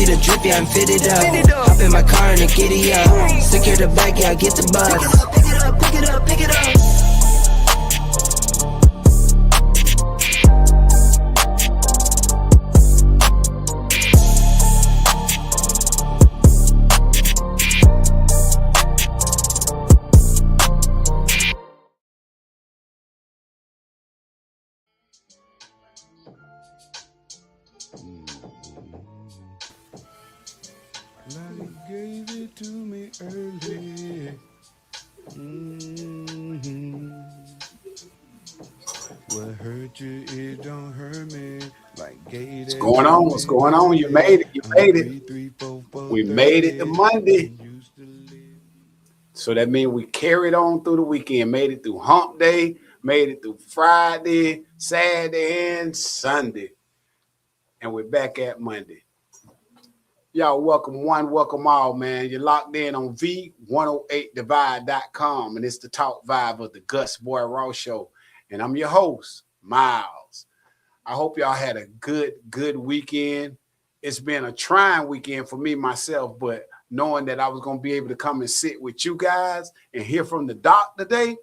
the drip, yeah, I'm fitted up. Hop in my car and a giddy up. Secure the bag, yeah, I get the bus. Pick it up, pick it up, pick it up. Life gave it to me early. What hurt you, it don't hurt me. Like What's going on? What's going on? You made it. You made it. We made it to Monday. So that means we carried on through the weekend, made it through hump day, made it through Friday, Saturday, and Sunday. And we're back at Monday. Y'all, welcome one, welcome all, man. You're locked in on V108divide.com, and it's the talk vibe of the Gus Boi Raw Show. And I'm your host, Miles. I hope y'all had a good weekend. It's been a trying weekend for me, myself, but knowing that I was going to be able to come and sit with you guys and hear from the doc today,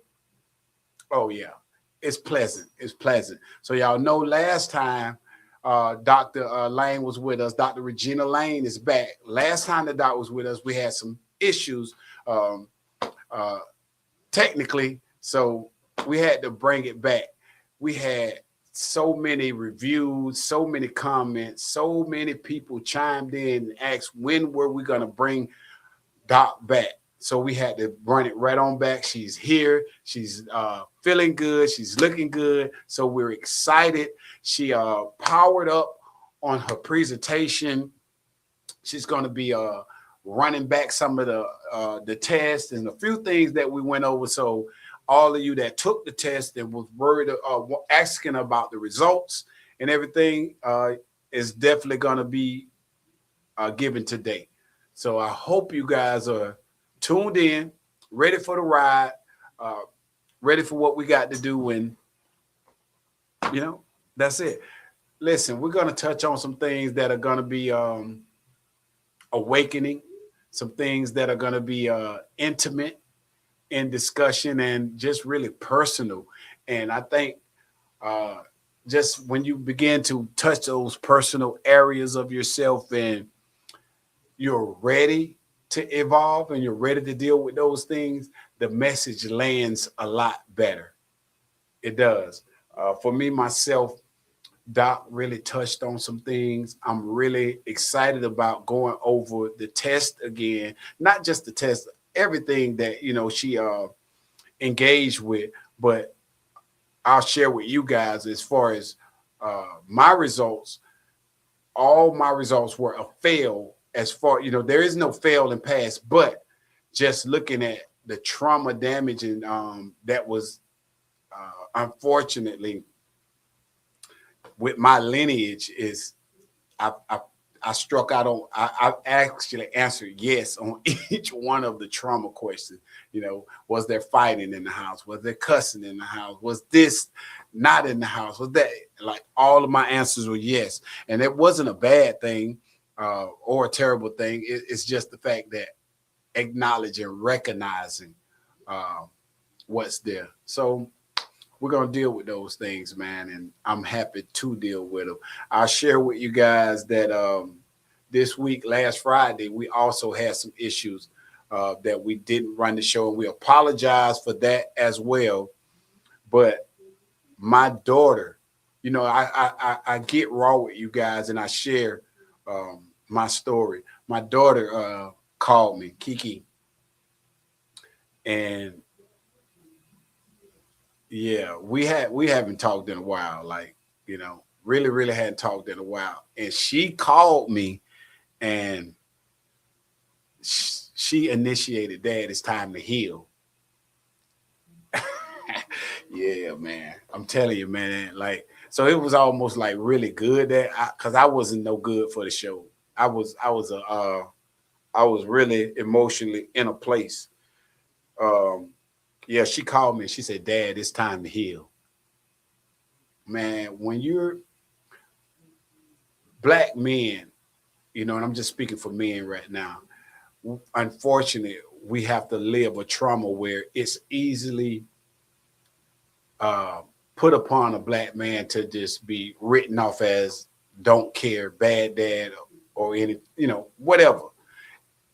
oh, yeah, it's pleasant. It's pleasant. So y'all know last time, Dr. Lane was with us. Dr. Regina Lane is back. Last time the doc was with us, we had some issues technically, so we had to bring it back. We had so many reviews, so many comments, so many people chimed in and asked when were we going to bring Doc back. So we had to run it right on back. She's here. She's feeling good. She's looking good. So we're excited. She powered up on her presentation. She's going to be running back some of the tests and a few things that we went over. So all of you that took the test and was worried, asking about the results and everything is definitely going to be given today. So I hope you guys are tuned in, ready for the ride, ready for what we got to do. And, you know, that's it. Listen, we're going to touch on some things that are going to be awakening, some things that are going to be intimate in discussion and just really personal. And I think just when you begin to touch those personal areas of yourself and you're ready to evolve and you're ready to deal with those things, the message lands a lot better. It does. For me, myself, Doc really touched on some things. I'm really excited about going over the test again, not just the test, everything that, you know, she engaged with, but I'll share with you guys as far as my results. All my results were a fail as far, you know, there is no fail and pass, but just looking at the trauma damage and that was unfortunately with my lineage is I struck out on, I actually answered yes on each one of the trauma questions. You know, was there fighting in the house? Was there cussing in the house? Was this not in the house? Was that, like, all of my answers were yes. And it wasn't a bad thing or a terrible thing. It's just the fact that acknowledging, recognizing what's there. So we're going to deal with those things, man, and I'm happy to deal with them. I'll share with you guys that this week, last Friday, we also had some issues that we didn't run the show, and we apologize for that as well. But my daughter, you know, I get raw with you guys, and I share my story. My daughter called me, Kiki, and yeah, we haven't talked in a while, like, you know, really hadn't talked in a while. And she called me and she initiated, Dad, it's time to heal. Yeah, man. I'm telling you, man, like, so it was almost like really good that because I wasn't no good for the show. I was really emotionally in a place. Yeah, she called me and she said, Dad, it's time to heal. Man, when you're black men you know, and I'm just speaking for men right now. Unfortunately, we have to live a trauma where it's easily uh, put upon a black man to just be written off as don't care, bad dad, or any, you know, whatever.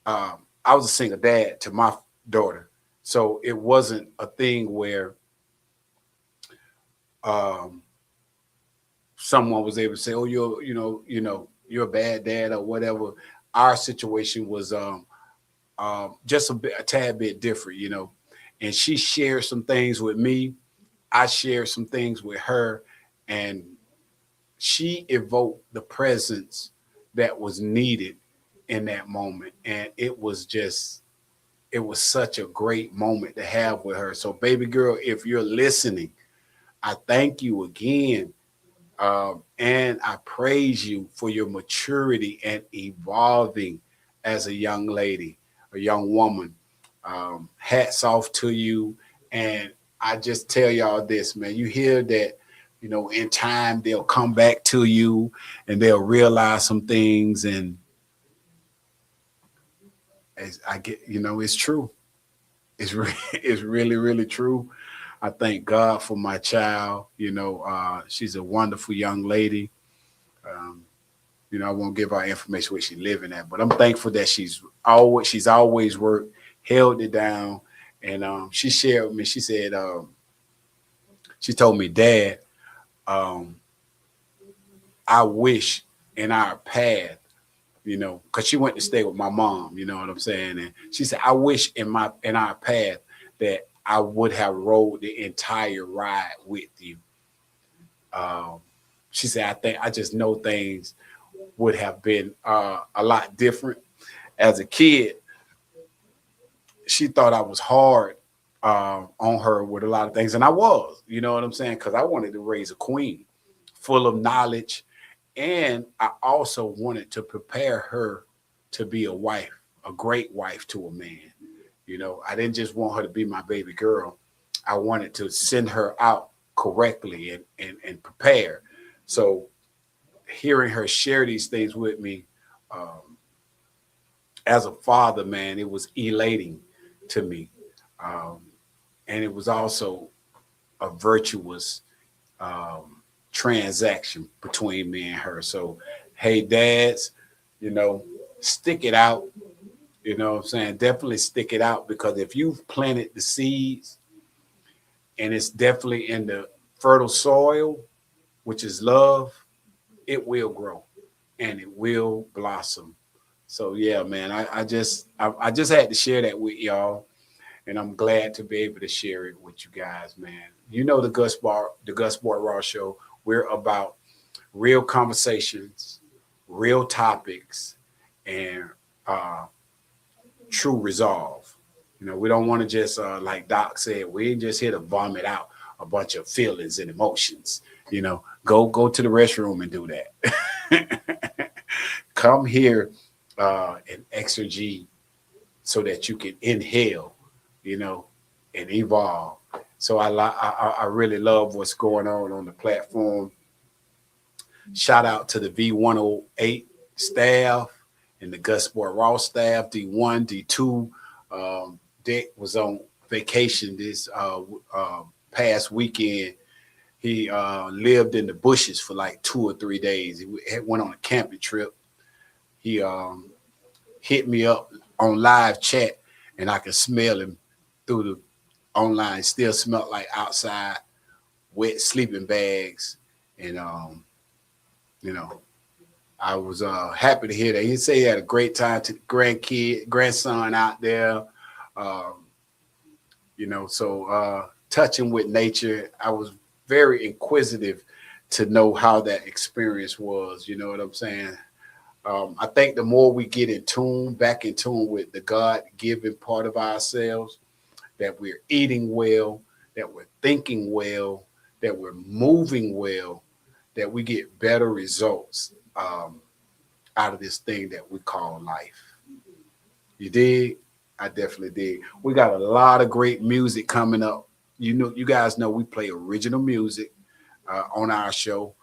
I was a single dad to my daughter, so it wasn't a thing where um, someone was able to say, "Oh, you're a bad dad" or whatever. Our situation was just a tad bit different, you know. And she shared some things with me. I shared some things with her, and she evoked the presence that was needed in that moment. And it was such a great moment to have with her. So, baby girl, if you're listening, I thank you again. And I praise you for your maturity and evolving as a young lady, a young woman. Hats off to you. And I just tell y'all this, man. You hear that, you know, in time they'll come back to you and they'll realize some things. And as I get, you know, it's true. It's really, really true. I thank God for my child. You know, she's a wonderful young lady. Um, you know, I won't give her information where she's living at, but I'm thankful that she's always worked, held it down, and she shared with me. She said she told me, Dad, um, I wish in our path, you know, because she went to stay with my mom. You know what I'm saying? And she said, I wish in our path that I would have rode the entire ride with you. Um, she said, I just know things would have been a lot different. As a kid, she thought I was hard on her with a lot of things, and I was. You know what I'm saying? Because I wanted to raise a queen, full of knowledge, and I also wanted to prepare her to be a wife, a great wife to a man. You know, I didn't just want her to be my baby girl. I wanted to send her out correctly and prepare. So hearing her share these things with me um, as a father, man, it was elating to me. Um, and it was also a virtuous um, transaction between me and her. So, hey, dads, you know, stick it out. You know what I'm saying? Definitely stick it out, because if you've planted the seeds and it's definitely in the fertile soil, which is love, it will grow and it will blossom. So yeah, man, I just had to share that with y'all, and I'm glad to be able to share it with you guys, man. You know the Gus Boi Raw Show. We're about real conversations, real topics, and uh, true resolve. You know, we don't want to just like Doc said, we ain't just here to vomit out a bunch of feelings and emotions. You know, go to the restroom and do that. Come here and exergete so that you can inhale, you know, and evolve. So I really love what's going on the platform. Shout out to the V108 staff and the Gus Boi Raw staff, D1, D2. Dick was on vacation this past weekend. He lived in the bushes for like 2 or 3 days. He went on a camping trip. He hit me up on live chat, and I could smell him through the online. Still smelled like outside, wet sleeping bags, and you know, I was happy to hear that. He said he had a great time to the grandson out there. Um, you know, so touching with nature. I was very inquisitive to know how that experience was. You know what I'm saying? I think the more we get back in tune with the God-given part of ourselves, that we're eating well, that we're thinking well, that we're moving well, that we get better results out of this thing that we call life. You dig? I definitely did. We got a lot of great music coming up. You know, you guys know we play original music on our show.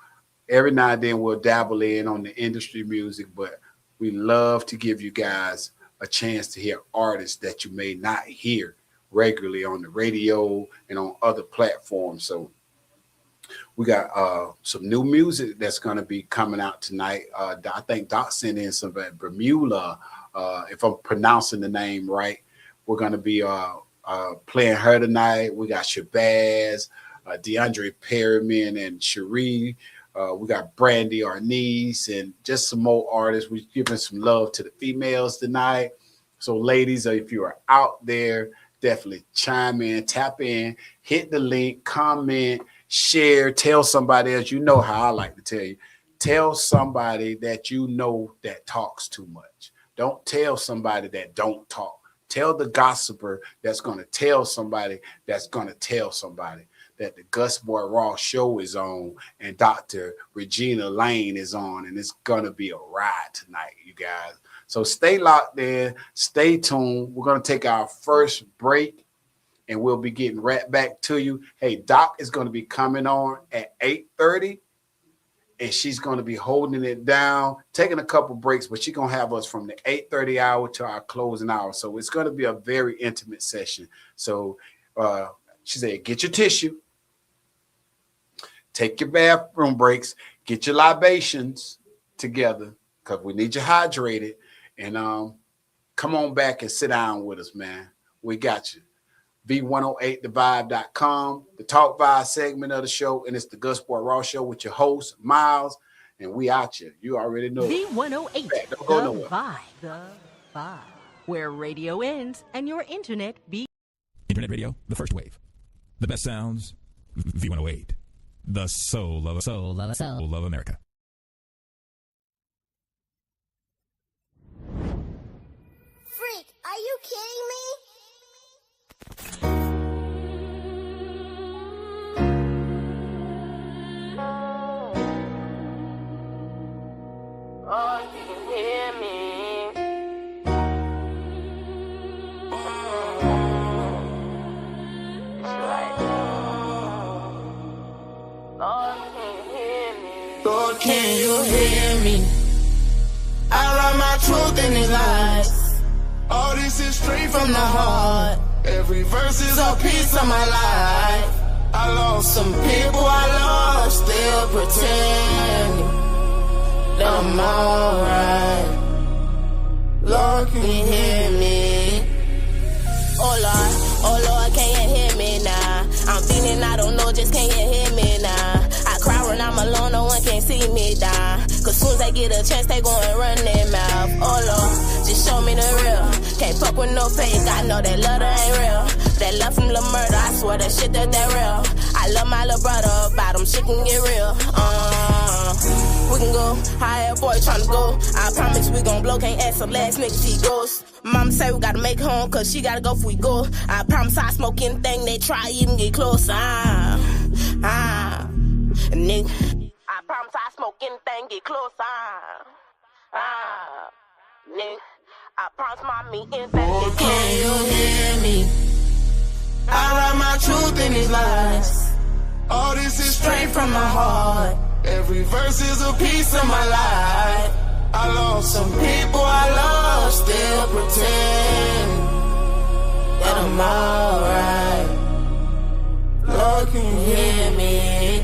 Every now and then we'll dabble in on the industry music, but We love to give you guys a chance to hear artists that you may not hear regularly on the radio and on other platforms. So we got some new music that's going to be coming out tonight. I think Doc sent in some Bermuda, if I'm pronouncing the name right. We're going to be playing her tonight. We got Shabazz, DeAndre Perryman, and Cherie. We got Brandy, our niece, and just some more artists. We're giving some love to the females tonight. So, ladies, if you are out there, definitely chime in, tap in, hit the link, comment, share, tell somebody else. You know how I like to tell you. Tell somebody that you know that talks too much. Don't tell somebody that don't talk. Tell the gossiper that's going to tell somebody that's going to tell somebody that the Gus Boi Raw show is on and Dr. Regina Lane is on, and it's going to be a ride tonight, you guys. So stay locked there. Stay tuned. We're going to take our first break, and we'll be getting right back to you. Hey, Doc is going to be coming on at 8:30, and she's going to be holding it down, taking a couple breaks, but she's going to have us from the 8:30 hour to our closing hour. So it's going to be a very intimate session. So she said, get your tissue, take your bathroom breaks, get your libations together because we need you hydrated, and come on back and sit down with us, man. We got you. V108thevibe.com, the Talk Vibe segment of the show, and it's the Gus Boi Raw show with your host, Miles, and we out you. You already know. V108, don't go nowhere. The Vibe, where radio ends and your internet begins. Internet radio, the first wave. The best sounds, V108. The soul of America. Freak, are you kidding me? Oh, you can hear me. It's like, Lord, can you hear me? Lord, can you hear me? I write my truth in these lies. All this is straight from the heart. Every verse is a piece of my life. I lost some people I love, still pretending that I'm alright. Lord, can you hear me? Oh Lord, can you hear me now? I'm feeling I don't know, just can you hear me now? I cry when I'm alone, no one can see me down. Cause soon as they get a chance, they gon' run their mouth. Oh Lord, just show me the real. Can't fuck with no fake, I know that love that ain't real. That love from the murder, I swear that shit that real. I love my little brother, about him shit can get real. We can go higher, boy, tryna go. I promise we gon' blow, can't ask the last nigga see ghost. Mama say we gotta make home, cause she gotta go if we go. I promise I smoke anything they try, even get close. Nigga. I promise I smoke anything, get close. Nigga. I promise my me anything. Lord, can you hear me? I write my truth in these lies. All this is straight from my heart. Every verse is a piece of my life. I lost some people I love, still pretend that I'm alright. Lord, can you hear me?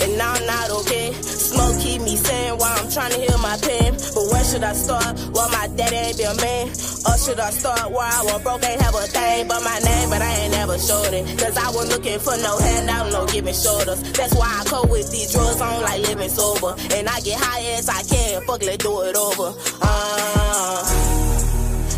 And I'm not okay. Smoke keep me sane while I'm trying to heal my pain. But where should I start? Well, my daddy ain't be a man. Or should I start where I was broke, ain't have a thing but my name, but I ain't never showed it. Cause I was looking for no handout, no giving shoulders. That's why I cope with these drugs, I don't like living sober. And I get high as I can, fuck, let's do it over.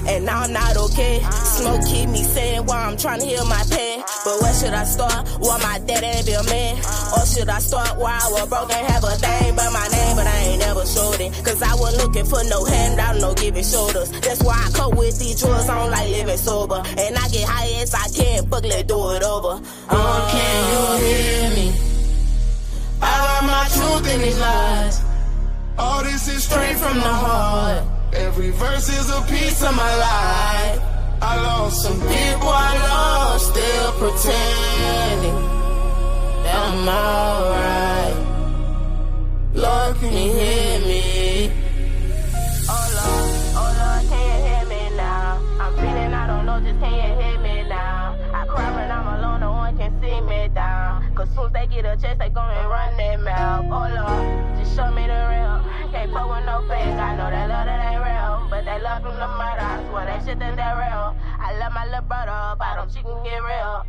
And I'm not okay. Smoke keep me sane while I'm trying to heal my pain. But where should I start? Well, my daddy ain't be a man. Or should I start where I was broke, ain't have a thing but my name, but I ain't never showed it. Cause I was looking for no handout, no giving shoulders. That's why I cope with these drugs, I don't like living sober. And I get high as I can, fuck, let's do it over. Lord, can you hear me? I write my truth in these lies. All this is straight from the heart. Every verse is a piece of my life. I lost some people I love, still pretending that I'm alright. Lord, can you hear me? doing no fake. I know that love that ain't real, but they love from the murder. I swear that shit that they're real. I love my little brother, but don't she can get real.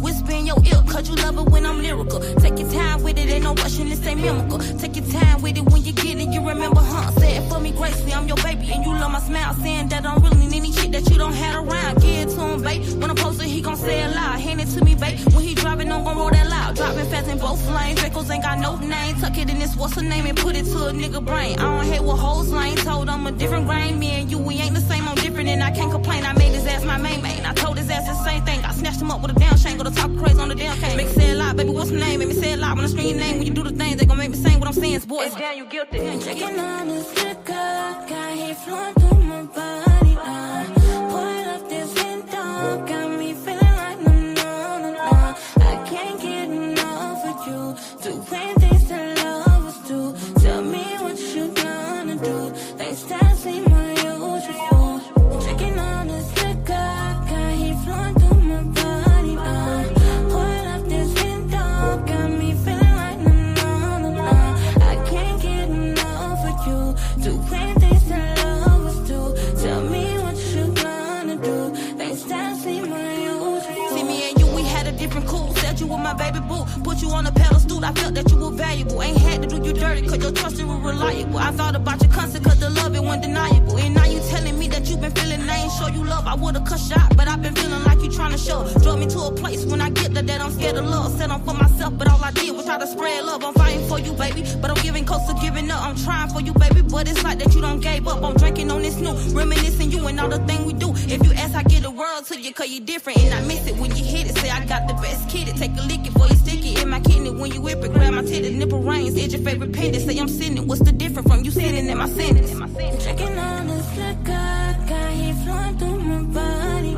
Whisper in your ear, cause you love it when I'm lyrical. Take your time with it, ain't no rushing, this ain't mimical. Take your time with it, when you get it, you remember, say it for me gracefully, I'm your baby, and you love my smile. Saying that I'm really in any shit that you don't have around. Give it to him, babe, when I'm posted, he gon' say it loud. Hand it to me, babe, when he driving, I'm gon' roll that loud. Driving fast in both lanes, Dracos ain't got no name. Tuck it in this, what's her name, and put it to a nigga brain. I don't hate what hoes lane, told I'm a different grain. Me and you, we ain't the same, I'm different, and I can't complain. I made his ass my main man, I told his ass the same thing. I snatched him up with a damn shame, go to talk crazy on the damn cane. Make me say it loud, baby, what's my name? Make me say it loud when I scream your name. When you do the things, they gon' make me sing what I'm saying, boys. Damn, you guilty. Drinking on this liquor, got heat flowing through my body. Pouring up this hint dog, got me feeling like no. I can't get enough of you. Doing things that lovers do. Tell me what you gonna do. Things that seem unusual. Drinking on this liquor, got heat flowing through my body. Pouring up this hint dog, got me feeling like no. I can't get enough of you. Doing things that lovers do. Tell me what you gonna do. Things that seem unusual. See me and you, we had a different cool. Said you were my baby boo. Put you on a pedestal, I felt that you were valuable. Ain't had to do you dirty, cause your trust was reliable. I thought about your constant, cause the love it wasn't deniable. And now you telling me that you been feeling I ain't show you love. I would've cut shot, but I've been feeling like you trying to show. Drove me to a place when I get there that I'm scared of love. Said I'm for myself, but all I did was try to spread love. I'm fighting for you, baby, but I'm giving close to giving up. I'm trying for you, baby, but it's like that you don't gave up. I'm drinking on this new, reminiscing you and all the thing we do. If you ask, I get the world to you, cause you different, and I miss it when you hit it. Say I got the best kid, take a lick it before you stick it in my kidney. When you whip it, grab my titty, nipple rings, it's your favorite pendant. Say I'm sinning, what's the difference from you sinning in my sentence? Drinking on this liquor, got heat flowing through my body.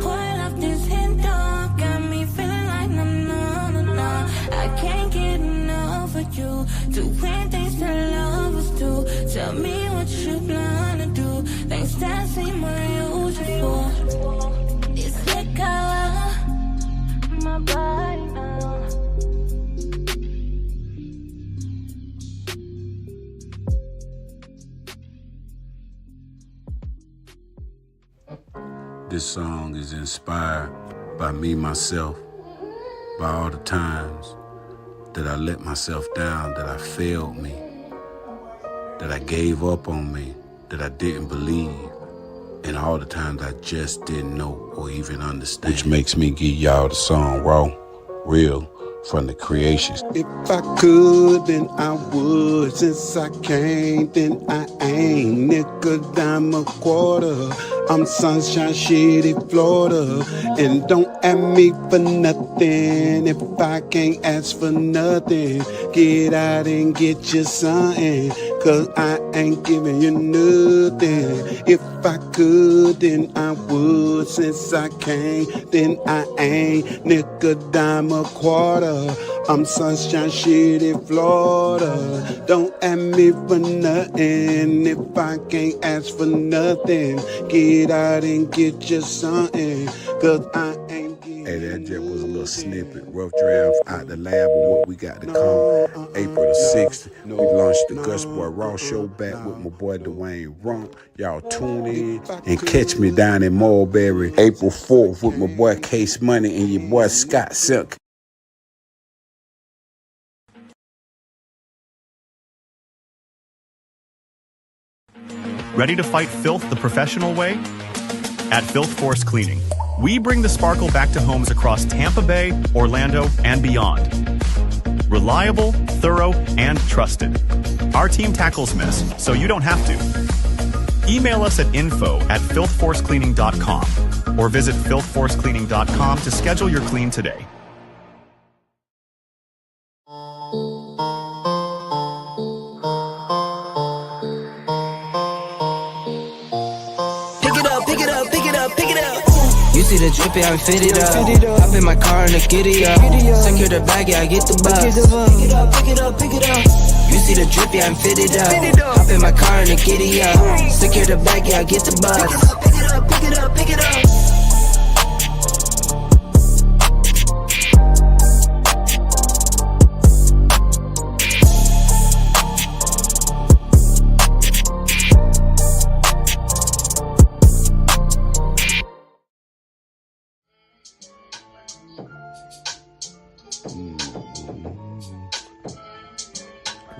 Pouring up this hint dog, got me feeling like no. I can't get enough of you. Doing things that lovers do. Tell me what you gonna do. Things that seem unusual. This liquor, my body now. This song is inspired by me, myself, by all the times that I let myself down, that I failed me, that I gave up on me, that I didn't believe, and all the times I just didn't know or even understand. Which makes me give y'all the song raw, real, from the creations. If I could, then I would. Since I can't, then I ain't. Nickel, dime, a quarter. I'm Sunshine City, Florida. And don't ask me for nothing if I can't ask for nothing. Get out and get you something, cause I ain't giving you nothing. If I could, then I would. Since I can't, then I ain't. Nickel, dime, a quarter. I'm Sunshine City, Florida. Don't ask me for nothing if I can't ask for nothing. Get out and get you something, cause I ain't giving. Hey, that just was a little snippet, rough draft out the lab of what we got to come. April the 6th, we launched the Gus Boi Raw Show back with my boy Dwayne Rump. Y'all tune in and catch me down in Mulberry April 4th with my boy Case Money and your boy Scott Silk. Ready to fight filth the professional way? At Filth Force Cleaning, we bring the sparkle back to homes across Tampa Bay, Orlando, and beyond. Reliable, thorough, and trusted. Our team tackles mess, so you don't have to. Email us at info@filthforcecleaning.com or visit filthforcecleaning.com to schedule your clean today. You see the drippy, I'm fitted up. Hop in my car and I get it up. Secure the bag, yeah, I get the bus. Pick it up, pick it up, pick it up. You see the drippy, I'm fitted up. Hop in my car and I get it up. Secure the bag, yeah, I get the bus. Pick it up, pick it up, pick it up.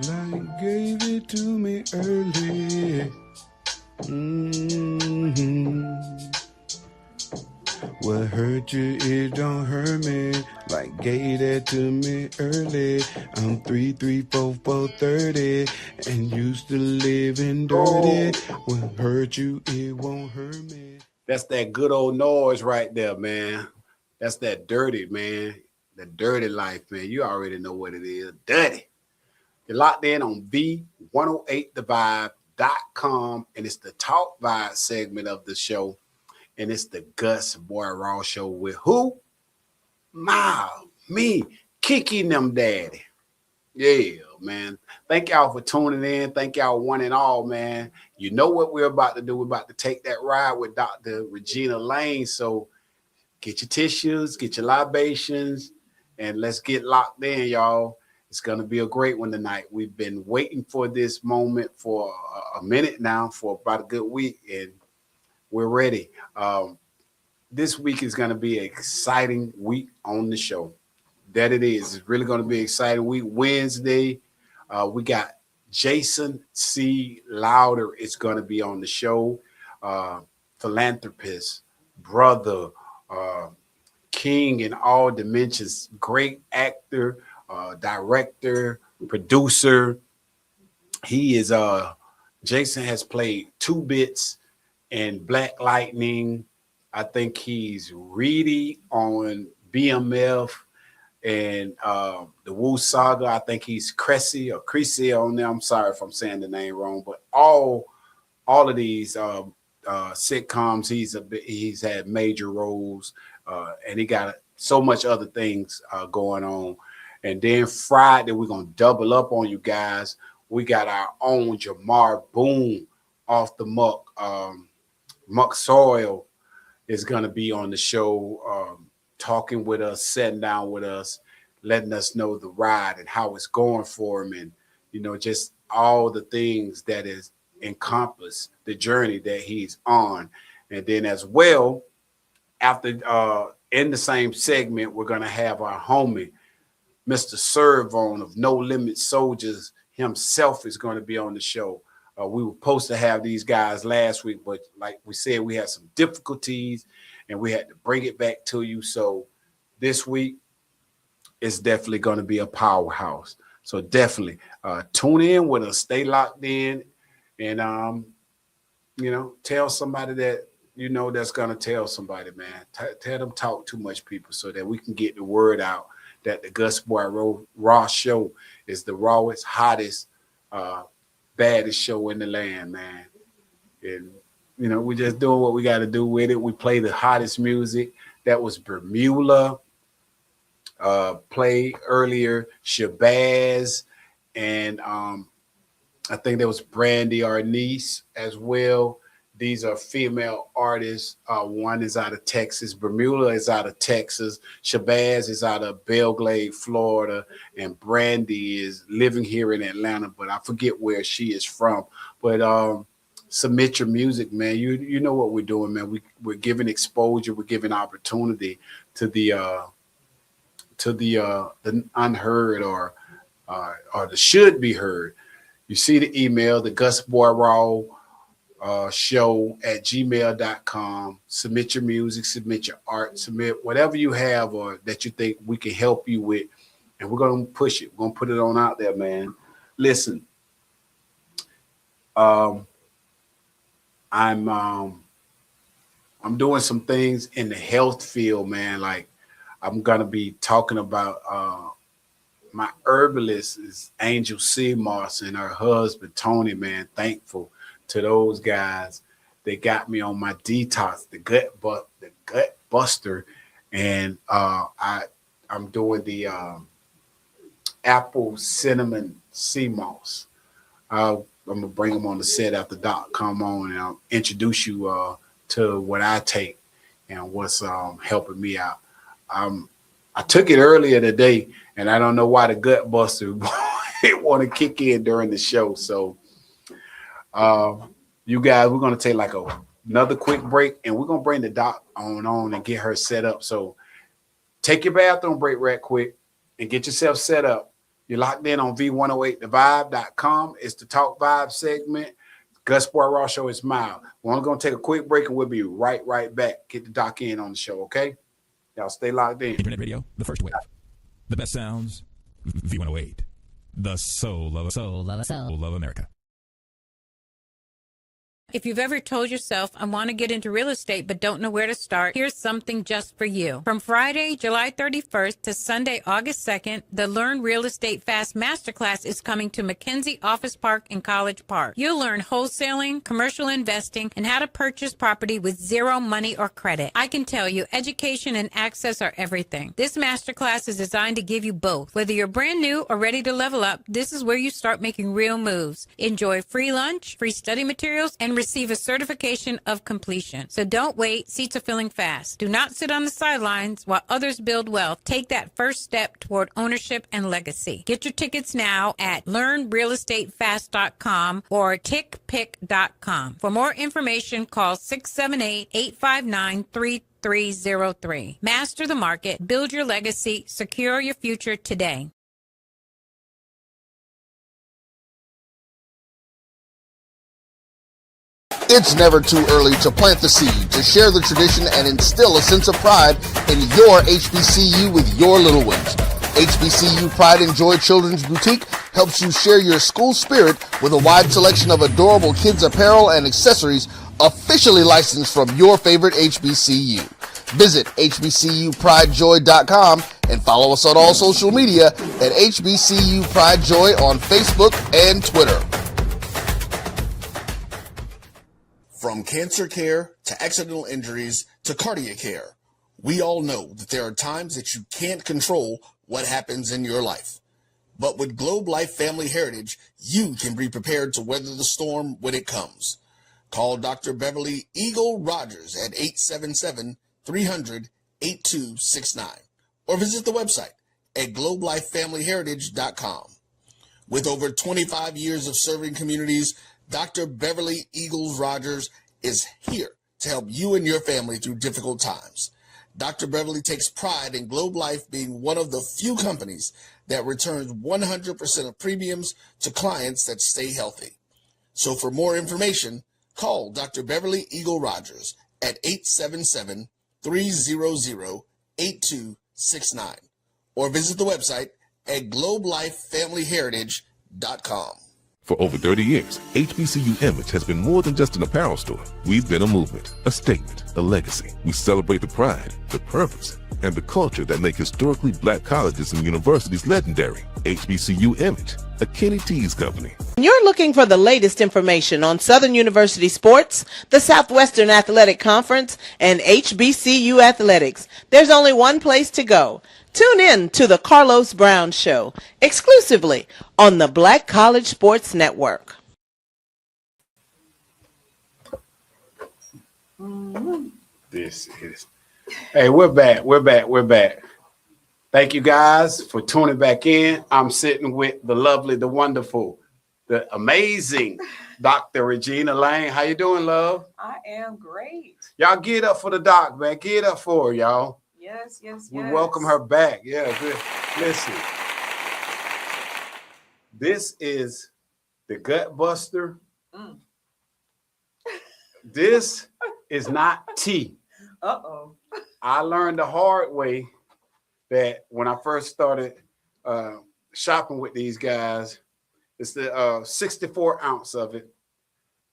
Light gave it to me early. What hurt you, it don't hurt me. Like gave that to me early. I'm 3, 3, 4, 4, 30 and used to living dirty. What hurt you, it won't hurt me. That's that good old noise right there, man. That's that dirty, man. The dirty life, man. You already know what it is. Dirty. You're locked in on V108thevibe.com, and it's the Talk Vibe segment of the show. And it's the Gus Boi Raw Show with who? Me, Kiki and them daddy. Yeah, man. Thank y'all for tuning in. Thank y'all one and all, man. You know what we're about to do. We're about to take that ride with Dr. Regina Lane. So get your tissues, get your libations, and let's get locked in, y'all. It's going to be a great one tonight. We've been waiting for this moment for a minute now, for about a good week, and we're ready. This week is going to be an exciting week on the show. That it is. It's really going to be an exciting week. Wednesday, we got Jason C. Louder is going to be on the show. Philanthropist, brother, king in all dimensions, great actor, director, producer. He is Jason has played 2 bits in Black Lightning. I think he's Reedy on BMF and the Wu Saga. I think he's Cressy on there. I'm sorry if I'm saying the name wrong, but all of these sitcoms, he's had major roles, and he got so much other things going on. And then Friday, we're going to double up on you guys. We got our own Jamar Boone off the Muck Soil is going to be on the show, talking with us, sitting down with us, letting us know the ride and how it's going for him. And, you know, just all the things that is encompass the journey that he's on. And then as well, after in the same segment, we're going to have our homie, Mr. Servon of No Limit Soldiers himself is going to be on the show. We were supposed to have these guys last week, but like we said, we had some difficulties and we had to bring it back to you. So this week is definitely going to be a powerhouse. So definitely tune in with us, stay locked in, and you know, tell somebody that you know that's going to tell somebody, man. Tell them talk too much people so that we can get the word out that the Gus Boi Raw Show is the rawest, hottest, baddest show in the land, man. And, you know, we're just doing what we got to do with it. We play the hottest music. That was Bermuda, play earlier, Shabazz, and I think there was Brandy, our niece, as well. These are female artists. One is out of Texas. Bermuda is out of Texas. Shabazz is out of Belgrade, Florida. And Brandy is living here in Atlanta, but I forget where she is from. But submit your music, man. You know what we're doing, man. We're giving exposure. We're giving opportunity to the unheard or the should be heard. You see the email, the Gus Boi Raw show at gmail.com. Submit your music, submit your art, submit whatever you have or that you think we can help you with. And we're going to push it. We're going to put it on out there, man. Listen, I'm doing some things in the health field, man. Like I'm going to be talking about my herbalist is Angel C. Moss and her husband, Tony, man. Thankful to those guys. They got me on my detox, the gut buster. And I'm doing the apple cinnamon sea moss. I'm gonna bring them on the set after Doc come on, and I'll introduce you to what I take and what's helping me out. I took it earlier today, and I don't know why the gut buster want to kick in during the show. So, you guys, we're gonna take like another quick break, and we're gonna bring the Doc on and get her set up. So, take your bathroom break right quick and get yourself set up. You're locked in on V108thevibe.com. It's the Talk Vibe segment. Gus Boi Raw Show is Mild. We're only going to take a quick break and we'll be right back. Get the Doc in on the show, okay? Y'all stay locked in. Internet radio, the first wave. The best sounds, V108. The soul of America. If you've ever told yourself, I want to get into real estate but don't know where to start, here's something just for you. From Friday, July 31st to Sunday, August 2nd, the Learn Real Estate Fast Masterclass is coming to McKenzie Office Park in College Park. You'll learn wholesaling, commercial investing, and how to purchase property with zero money or credit. I can tell you, education and access are everything. This masterclass is designed to give you both. Whether you're brand new or ready to level up, this is where you start making real moves. Enjoy free lunch, free study materials, and receive a certification of completion. So don't wait. Seats are filling fast. Do not sit on the sidelines while others build wealth. Take that first step toward ownership and legacy. Get your tickets now at learnrealestatefast.com or tickpick.com. For more information, call 678-859-3303. Master the market, build your legacy, secure your future today. It's never too early to plant the seed, to share the tradition, and instill a sense of pride in your HBCU with your little ones. HBCU Pride and Joy Children's Boutique helps you share your school spirit with a wide selection of adorable kids' apparel and accessories officially licensed from your favorite HBCU. Visit hbcupridejoy.com and follow us on all social media at HBCU Pride Joy on Facebook and Twitter. From cancer care to accidental injuries to cardiac care, we all know that there are times that you can't control what happens in your life. But with Globe Life Family Heritage, you can be prepared to weather the storm when it comes. Call Dr. Beverly Eagle Rogers at 877-300-8269 or visit the website at globelifefamilyheritage.com. With over 25 years of serving communities, Dr. Beverly Eagles Rogers is here to help you and your family through difficult times. Dr. Beverly takes pride in Globe Life being one of the few companies that returns 100% of premiums to clients that stay healthy. So for more information, call Dr. Beverly Eagle Rogers at 877-300-8269 or visit the website at globelifefamilyheritage.com. For over 30 years, HBCU Image has been more than just an apparel store. We've been a movement, a statement, a legacy. We celebrate the pride, the purpose, and the culture that make historically black colleges and universities legendary. HBCU Image, a Kenny T's company. You're looking for the latest information on Southern University sports, the Southwestern Athletic Conference, and HBCU athletics. There's only one place to go. Tune in to the Carlos Brown Show, exclusively on the Black College Sports Network. This is... Hey, we're back. Thank you guys for tuning back in. I'm sitting with the lovely, the wonderful, the amazing Dr. Regina Lane. How you doing, love? I am great. Y'all get up for the doc, man. Get up for her, y'all. Yes. We welcome her back. Yeah, good. Listen, this is the Gut Buster This is not tea. Uh-oh. I learned the hard way that when I first started shopping with these guys, it's the 64 ounce of it,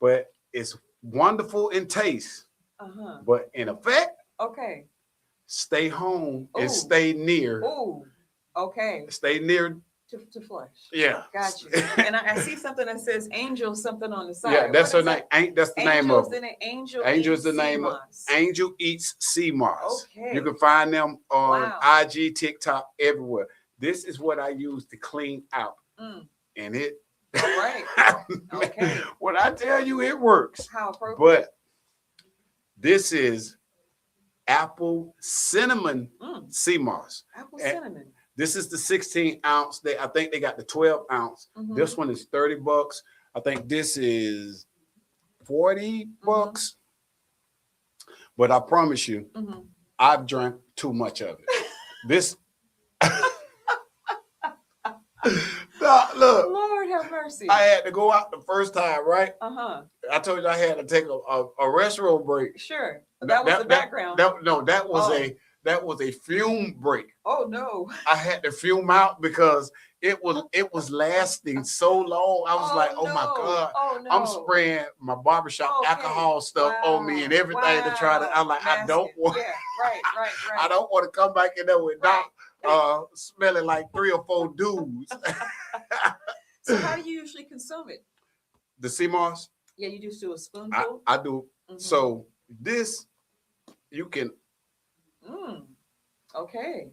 but it's wonderful in taste. Uh-huh. But in effect, okay. Stay home and Ooh. stay near. Ooh. Okay. Stay near to flush. Yeah. Got you. And I see something that says Angel something on the side. Yeah, that's what her name. That's the name of it. Angel is the name of Angel Eats Sea Moss. Okay. You can find them on Wow. IG, TikTok, everywhere. This is what I use to clean out. And it right. Okay. When I tell you it works. How appropriate. But this is apple cinnamon sea moss. Apple cinnamon. This is the 16 ounce. I think they got the 12 ounce. This one is $30. I think this is $40. But I promise you, I've drank too much of it. This look. Lord have mercy. I had to go out the first time, right? Uh-huh. I told you I had to take a restroom break. Sure. That was the background. That was a fume break. Oh no. I had to fume out because it was lasting so long. I was like, oh my God. Oh, no. I'm spraying my barbershop alcohol stuff on me and everything to try to. I'm like, I don't want. Yeah, right. I don't want to come back in there with Doc smelling like 3 or 4 dudes. So how do you usually consume it? The sea moss? Yeah, you just do a spoonful? I do. So this, you can. Okay.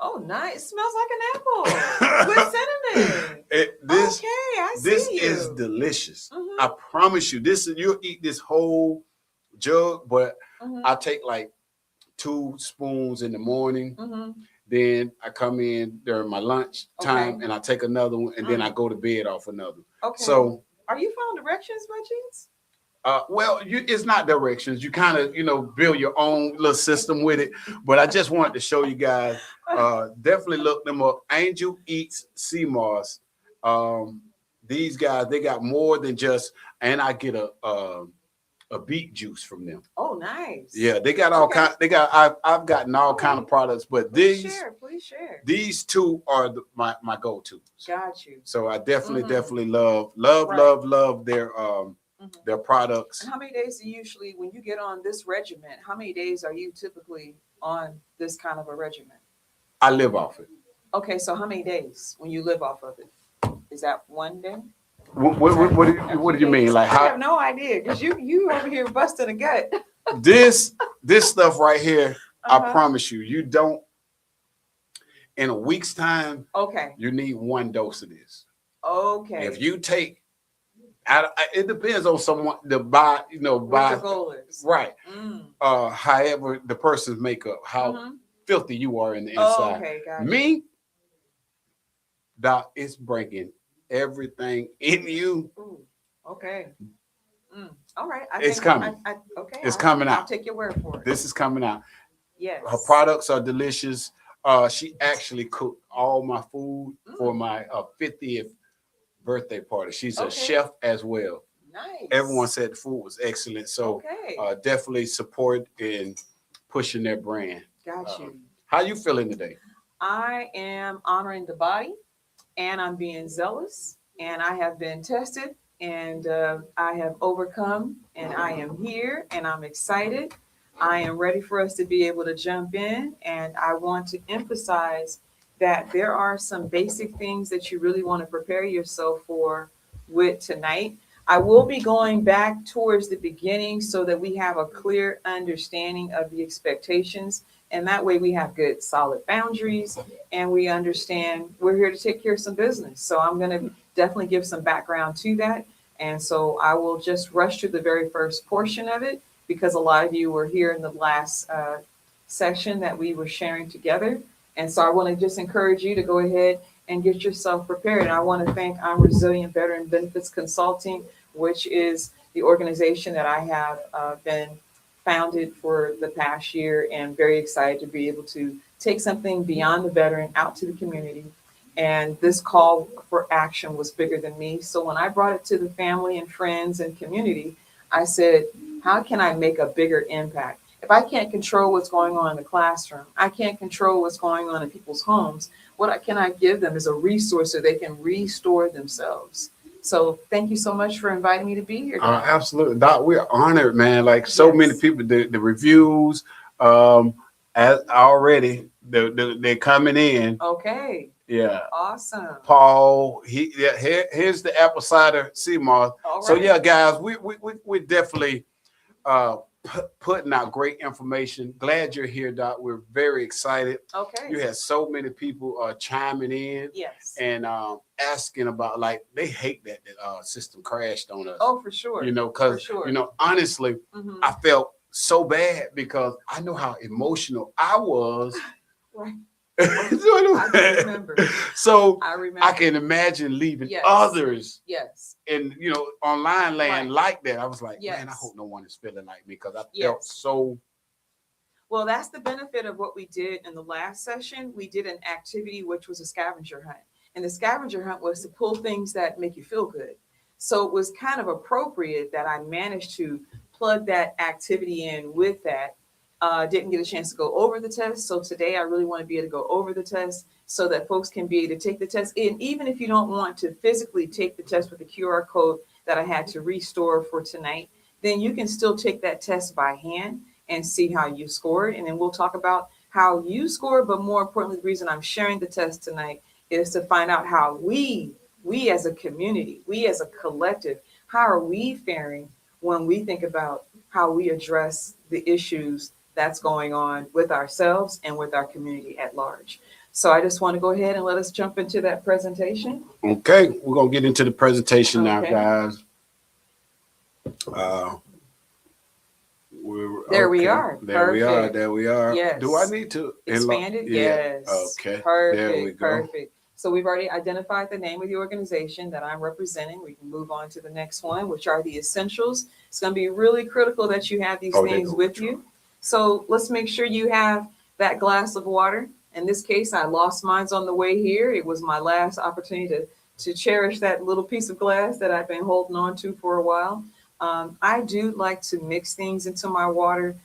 Oh, nice. It smells like an apple with cinnamon. This is delicious. I promise you. You'll eat this whole jug, but I take like 2 spoons in the morning. Then I come in during my lunch time and I take another one, and then I go to bed off another. Okay. So, are you following directions by chance? well, it's not directions. You kind of, build your own little system with it. But I just wanted to show you guys. Definitely look them up. Angel Eats Sea Moss. These guys, they got more than just. And I get a beet juice from them. Oh, nice. Yeah, they got all kind. I've gotten all kind of products, but please share. These 2 are my go-tos. Got you. So I definitely love their products. And how many days do you usually, when you get on this regimen, how many days are you typically on this kind of a regimen? I live off it. Okay, so how many days when you live off of it? Is that 1 day? What do you mean? Like how? I have no idea because you over here busting a gut. This stuff right here, I promise you don't. In a week's time, you need 1 dose of this. Okay. If you take, it depends on someone to buy. What the goal is. Right. However, the person's makeup, how filthy you are in the inside. Oh, okay, got Me, Doc, it's breaking everything in you. Ooh, okay. All right. It's coming. It's coming out. I'll take your word for it. This is coming out. Yes. Her products are delicious. She actually cooked all my food for my 50th birthday party. She's a chef as well. Nice. Everyone said the food was excellent. So definitely support in pushing their brand. Got you. How you feeling today? I am honoring the body, and I'm being zealous, and I have been tested, and I have overcome, and I am here, and I'm excited. I am ready for us to be able to jump in, and I want to emphasize that there are some basic things that you really want to prepare yourself for with tonight. I will be going back towards the beginning so that we have a clear understanding of the expectations. And that way we have good, solid boundaries, and we understand we're here to take care of some business. So I'm going to definitely give some background to that. And so I will just rush through the very first portion of it because a lot of you were here in the last session that we were sharing together. And so I want to just encourage you to go ahead and get yourself prepared. And I want to thank I'm Resilient Veteran Benefits Consulting, which is the organization that I have been founded for the past year, and very excited to be able to take something beyond the veteran out to the community. And this call for action was bigger than me. So when I brought it to the family and friends and community, I said, how can I make a bigger impact? If I can't control what's going on in the classroom, I can't control what's going on in people's homes, can I give them is a resource so they can restore themselves. So thank you so much for inviting me to be here. Absolutely, Doc. We're honored, man. Like so many people, the reviews, as already they're coming in. Okay. Yeah. Awesome. Paul, here's the apple cider sea moss. All So right. yeah, guys, we definitely putting out great information. Glad you're here, Doc. We're very excited. Okay. You had so many people chiming in. Yes. And asking about, like, they hate that the system crashed on us. Oh, for sure. You know, because honestly, I felt so bad because I know how emotional I was. Right. I remember. So I remember. I can imagine leaving others. Yes. And online land like that. I was like, man, I hope no one is feeling like me because I felt so. Well, that's the benefit of what we did in the last session. We did an activity which was a scavenger hunt. And the scavenger hunt was to pull things that make you feel good. So it was kind of appropriate that I managed to plug that activity in with that. Didn't get a chance to go over the test. So today I really want to be able to go over the test so that folks can be able to take the test. And even if you don't want to physically take the test with the QR code that I had to restore for tonight, then you can still take that test by hand and see how you scored. And then we'll talk about how you score. But more importantly, the reason I'm sharing the test tonight is to find out how we as a community, we as a collective, how are we faring when we think about how we address the issues that's going on with ourselves and with our community at large. So I just want to go ahead and let us jump into that presentation. Okay, we're going to get into the presentation now, guys. There we are. There we are. Yes. Do I need to expand it? Yes. Okay. Perfect. There we go. Perfect. So we've already identified the name of the organization that I'm representing. We can move on to the next one, which are the essentials. It's going to be really critical that you have these things with you. So let's make sure you have that glass of water. In this case, I lost mine on the way here. It was my last opportunity to cherish that little piece of glass that I've been holding on to for a while. I do like to mix things into my water.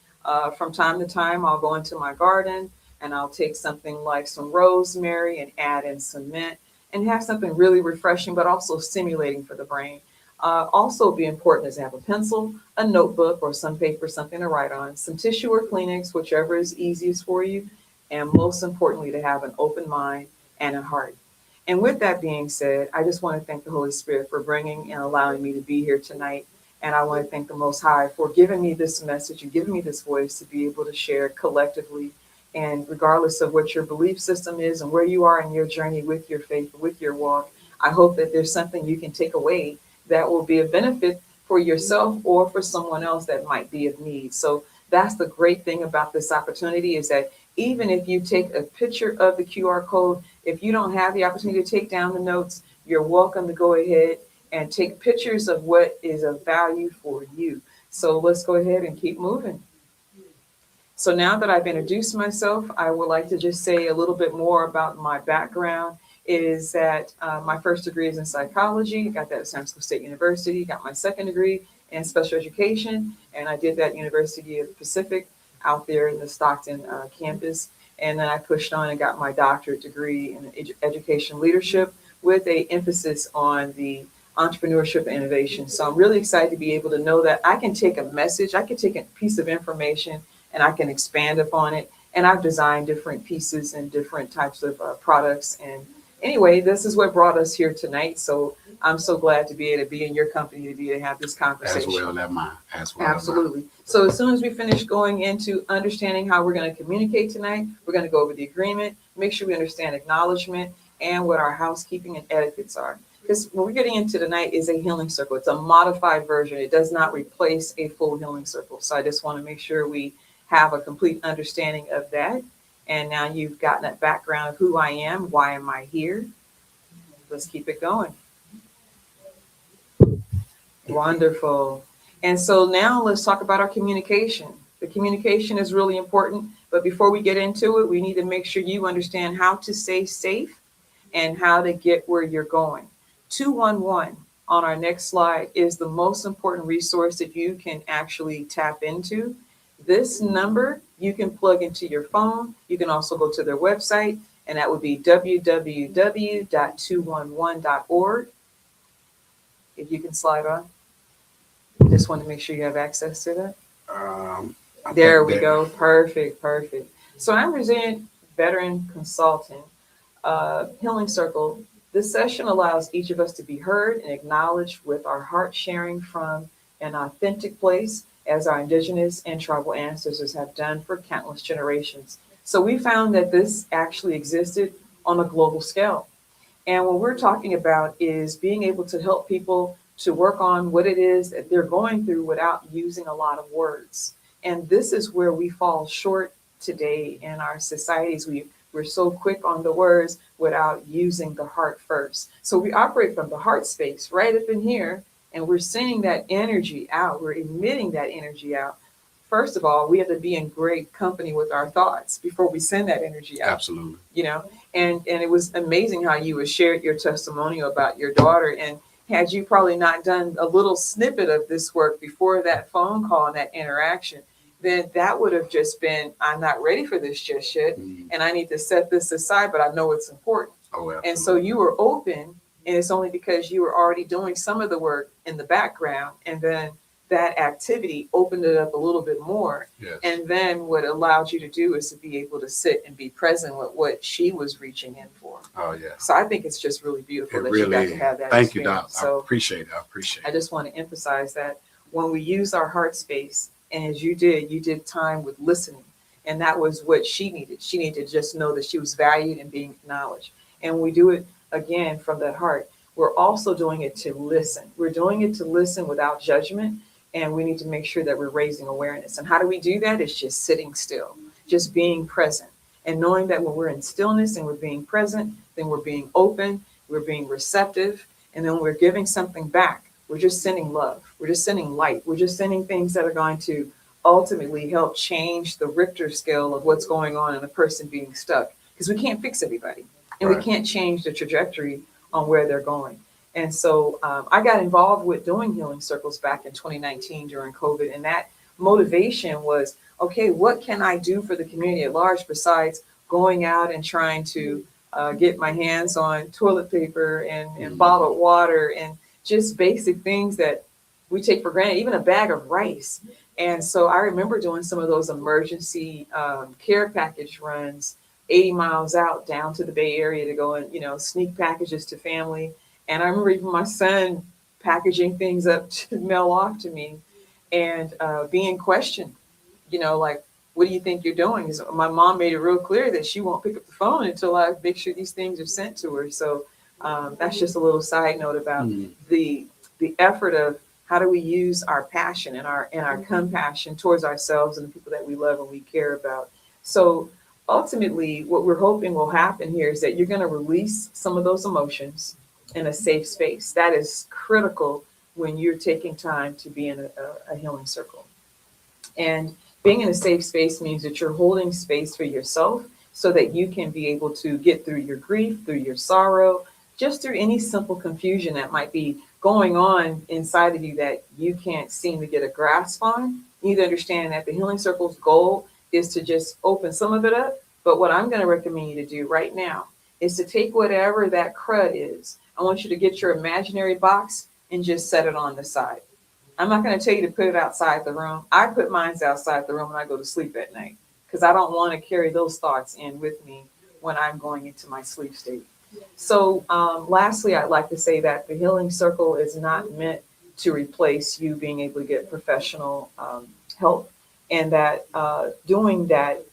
From time to time, I'll go into my garden and I'll take something like some rosemary and add in some mint and have something really refreshing, but also stimulating for the brain. Also be important is to have a pencil, a notebook, or some paper, something to write on, some tissue or Kleenex, whichever is easiest for you. And most importantly, to have an open mind and a heart. And with that being said, I just want to thank the Holy Spirit for bringing and allowing me to be here tonight. And I want to thank the Most High for giving me this message and giving me this voice to be able to share collectively. And regardless of what your belief system is and where you are in your journey with your faith, with your walk, I hope that there's something you can take away that will be a benefit for yourself or for someone else that might be of need. So that's the great thing about this opportunity is that even if you take a picture of the QR code, if you don't have the opportunity to take down the notes, you're welcome to go ahead and take pictures of what is of value for you. So let's go ahead and keep moving. So now that I've introduced myself, I would like to just say a little bit more about my background. Is that my first degree is in psychology. I got that at San Francisco State University. Got my second degree in special education, and I did that at University of the Pacific out there in the Stockton campus. And then I pushed on and got my doctorate degree in education leadership with an emphasis on the entrepreneurship and innovation. So I'm really excited to be able to know that I can take a message, I can take a piece of information, and I can expand upon it. And I've designed different pieces and different types of products. And anyway, this is what brought us here tonight. So I'm so glad to be able to be in your company, to be able to have this conversation. As well as mine. Absolutely. So as soon as we finish going into understanding how we're going to communicate tonight, we're going to go over the agreement, make sure we understand acknowledgement and what our housekeeping and etiquettes are. Because what we're getting into tonight is a healing circle. It's a modified version. It does not replace a full healing circle. So I just want to make sure we have a complete understanding of that. And now you've gotten that background of who I am, why am I here? Let's keep it going. Wonderful. And so now let's talk about our communication. The communication is really important, but before we get into it, we need to make sure you understand how to stay safe and how to get where you're going. 211 on our next slide is the most important resource that you can actually tap into. This number you can plug into your phone. You can also go to their website, and that would be www.211.org. If you can slide on. Just want to make sure you have access to that. There we go. Perfect, perfect. So I'm Resilient Veteran Consultant, Healing Circle. This session allows each of us to be heard and acknowledged with our heart sharing from an authentic place, as our indigenous and tribal ancestors have done for countless generations. So we found that this actually existed on a global scale. And what we're talking about is being able to help people to work on what it is that they're going through without using a lot of words. And this is where we fall short today in our societies. We're so quick on the words without using the heart first. So we operate from the heart space right up in here, and we're sending that energy out. We're emitting that energy out. First of all, we have to be in great company with our thoughts before we send that energy out. Absolutely. You know, and it was amazing how you shared your testimonial about your daughter. And had you probably not done a little snippet of this work before that phone call and that interaction, then that would have just been, I'm not ready for this just yet. And I need to set this aside, but I know it's important. Oh, absolutely. And so you were open, and it's only because you were already doing some of the work in the background. And then that activity opened it up a little bit more. Yes. And then what allowed you to do is to be able to sit and be present with what she was reaching in for. Oh, yeah. So I think it's just really beautiful It that really you got is. to have that Thank you, experience. Doc. So I appreciate it. I appreciate I it. just want to emphasize that when we use our heart space, and as you did time with listening. And that was what she needed. She needed to just know that she was valued and being acknowledged. And when we do it again from that heart, we're also doing it to listen. We're doing it to listen without judgment. And we need to make sure that we're raising awareness. And how do we do that? It's just sitting still, just being present. And knowing that when we're in stillness and we're being present, then we're being open, we're being receptive, and then we're giving something back. We're just sending love. We're just sending light. We're just sending things that are going to ultimately help change the Richter scale of what's going on in a person being stuck. Because we can't fix everybody. And we can't change the trajectory on where they're going. And so I got involved with doing healing circles back in 2019 during COVID. And that motivation was, okay, what can I do for the community at large besides going out and trying to get my hands on toilet paper and bottled water and just basic things that we take for granted, even a bag of rice. And so I remember doing some of those emergency care package runs 80 miles out down to the Bay Area to go and, sneak packages to family. And I remember even my son packaging things up to mail off to me and being questioned, like, what do you think you're doing? Because my mom made it real clear that she won't pick up the phone until I make sure these things are sent to her. So that's just a little side note about the effort of how do we use our passion and our compassion towards ourselves and the people that we love and we care about. So ultimately, what we're hoping will happen here is that you're going to release some of those emotions in a safe space. That is critical when you're taking time to be in a healing circle. And being in a safe space means that you're holding space for yourself so that you can be able to get through your grief, through your sorrow, just through any simple confusion that might be going on inside of you that you can't seem to get a grasp on. You need to understand that the Healing Circle's goal is to just open some of it up. But what I'm going to recommend you to do right now is to take whatever that crud is. I want you to get your imaginary box and just set it on the side. I'm not going to tell you to put it outside the room. I put mine outside the room when I go to sleep at night because I don't want to carry those thoughts in with me when I'm going into my sleep state. So lastly, I'd like to say that the Healing Circle is not meant to replace you being able to get professional help, and that doing that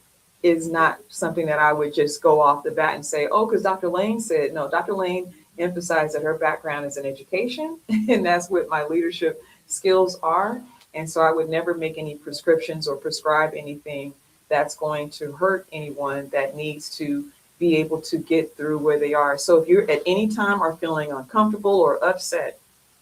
is not something that I would just go off the bat and say, oh, because Dr. Lane said. No, Dr. Lane emphasized that her background is in education, and that's what my leadership skills are. And so I would never make any prescriptions or prescribe anything that's going to hurt anyone that needs to be able to get through where they are. So if you're at any time are feeling uncomfortable or upset,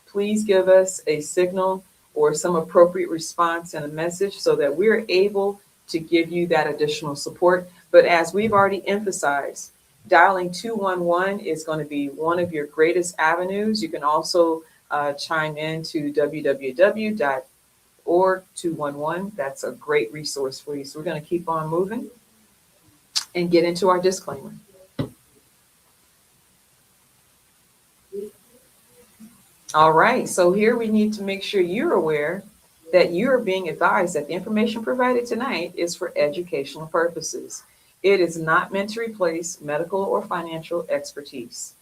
please give us a signal or some appropriate response and a message so that we're able to give you that additional support. But as we've already emphasized, dialing 211 is going to be one of your greatest avenues. You can also chime in to www.org211. That's a great resource for you. So we're going to keep on moving and get into our disclaimer. All right, so here we need to make sure you're aware that you are being advised that the information provided tonight is for educational purposes. It is not meant to replace medical or financial expertise.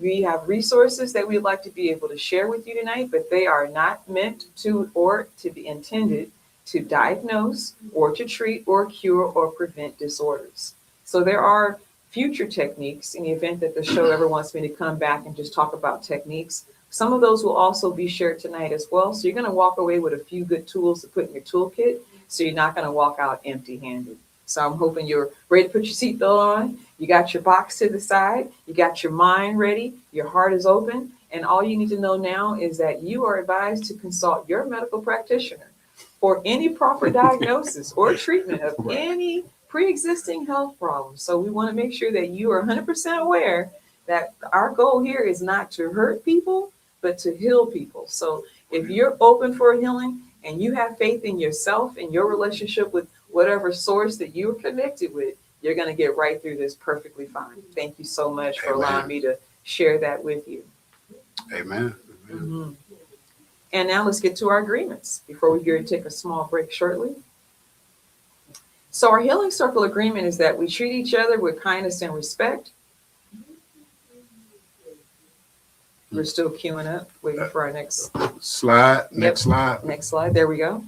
We have resources that we'd like to be able to share with you tonight, but they are not meant to or to be intended to diagnose or to treat or cure or prevent disorders. So there are future techniques in the event that the show ever wants me to come back and just talk about techniques. Some of those will also be shared tonight as well. So you're going to walk away with a few good tools to put in your toolkit. So you're not going to walk out empty-handed. So I'm hoping you're ready to put your seatbelt on. You got your box to the side. You got your mind ready. Your heart is open. And all you need to know now is that you are advised to consult your medical practitioner for any proper diagnosis or treatment of any pre-existing health problems. So we want to make sure that you are 100% aware that our goal here is not to hurt people, but to heal people. So if you're open for healing and you have faith in yourself and your relationship with whatever source that you're connected with, you're going to get right through this perfectly fine. Thank you so much for allowing me to share that with you. Amen. Mm-hmm. And now let's get to our agreements before we go take a small break shortly. So our healing circle agreement is that we treat each other with kindness and respect. We're still queuing up, waiting for our next slide. Next slide. Next slide. There we go.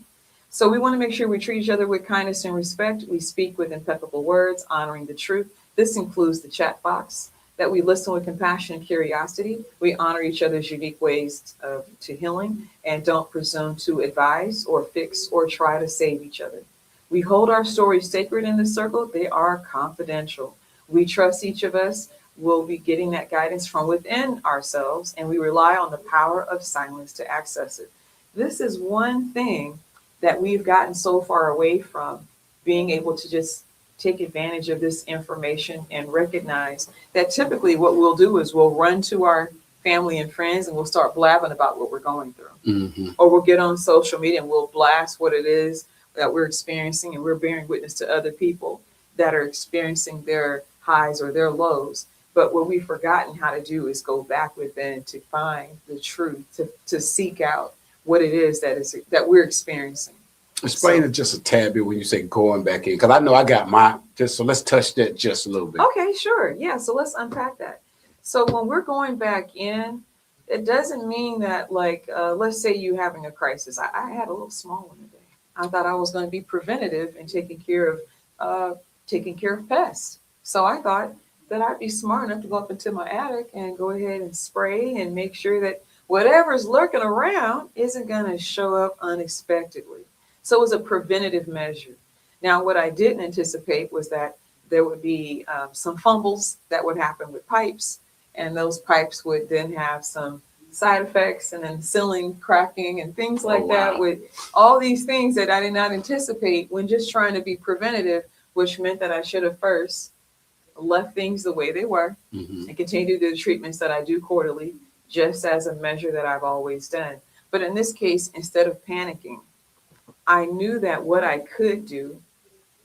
So we want to make sure we treat each other with kindness and respect. We speak with impeccable words, honoring the truth. This includes the chat box. That we listen with compassion and curiosity. We honor each other's unique ways to healing and don't presume to advise or fix or try to save each other. We hold our stories sacred in the circle. They are confidential. We trust each of us will be getting that guidance from within ourselves, and we rely on the power of silence to access it. This is one thing that we've gotten so far away from, being able to just take advantage of this information and recognize that typically what we'll do is we'll run to our family and friends and we'll start blabbing about what we're going through. Mm-hmm. Or we'll get on social media and we'll blast what it is that we're experiencing, and we're bearing witness to other people that are experiencing their highs or their lows. But what we've forgotten how to do is go back within to find the truth, to seek out what it is that we're experiencing. Explain it just a tad bit when you say going back in, because I know I got my, just so let's touch that just a little bit. Okay, sure. Yeah, so let's unpack that. So when we're going back in, it doesn't mean that, like, let's say you're having a crisis. I had a little small one today. I thought I was going to be preventative and taking care of pests. So I thought that I'd be smart enough to go up into my attic and go ahead and spray and make sure that whatever's lurking around isn't going to show up unexpectedly. So it was a preventative measure. Now, what I didn't anticipate was that there would be some fumbles that would happen with pipes, and those pipes would then have some side effects, and then ceiling cracking and things like that, with all these things that I did not anticipate when just trying to be preventative, which meant that I should have first left things the way they were and continue to do the treatments that I do quarterly, just as a measure that I've always done. But in this case, instead of panicking, I knew that what I could do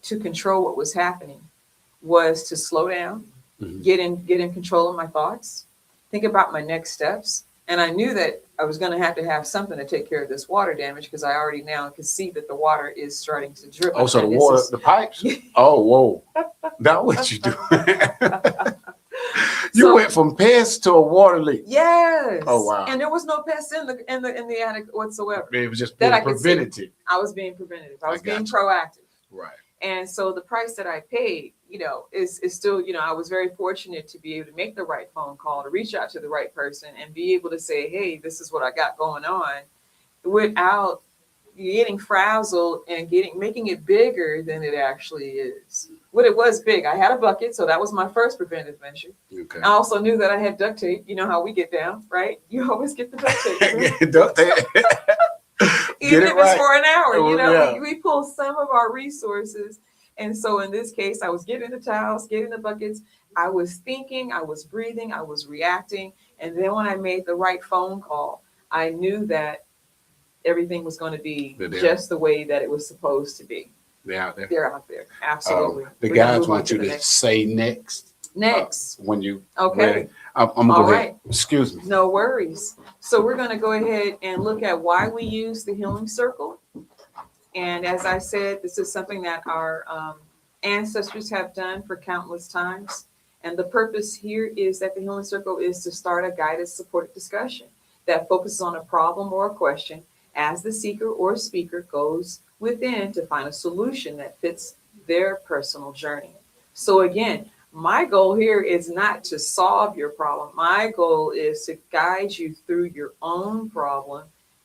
to control what was happening was to slow down, get in control of my thoughts, think about my next steps. And I knew that I was going to have something to take care of this water damage, because I already now can see that the water is starting to drip. Oh, so the pipes? Oh, whoa. That's what you do. You went from pests to a water leak. Yes. Oh, wow. And there was no pests in the attic whatsoever. It was just being preventative. I was being preventative. I was being proactive. Right. And so the price that I paid, is still, I was very fortunate to be able to make the right phone call, to reach out to the right person and be able to say, hey, this is what I got going on, without getting frazzled and making it bigger than it actually is. What it was big. I had a bucket, so that was my first preventive measure. Okay. I also knew that I had duct tape. You know how we get down, right? You always get the duct tape. Duct tape. Even if it's for an hour, we pull some of our resources. And so in this case, I was getting the towels, getting the buckets. I was thinking, I was breathing, I was reacting. And then when I made the right phone call, I knew that everything was going to be They're there. just the way that it was supposed to be. They're out there. They're out there. Absolutely. The We're gonna guys move on want you the to next. say next. Next. When you Okay. ready. I'm gonna All go ahead. right. Excuse me. No worries. So we're going to go ahead and look at why we use the healing circle. And as I said, this is something that our ancestors have done for countless times. And the purpose here is that the healing circle is to start a guided, supported discussion that focuses on a problem or a question as the seeker or speaker goes within to find a solution that fits their personal journey. So again, my goal here is not to solve your problem. My goal is to guide you through your own problem,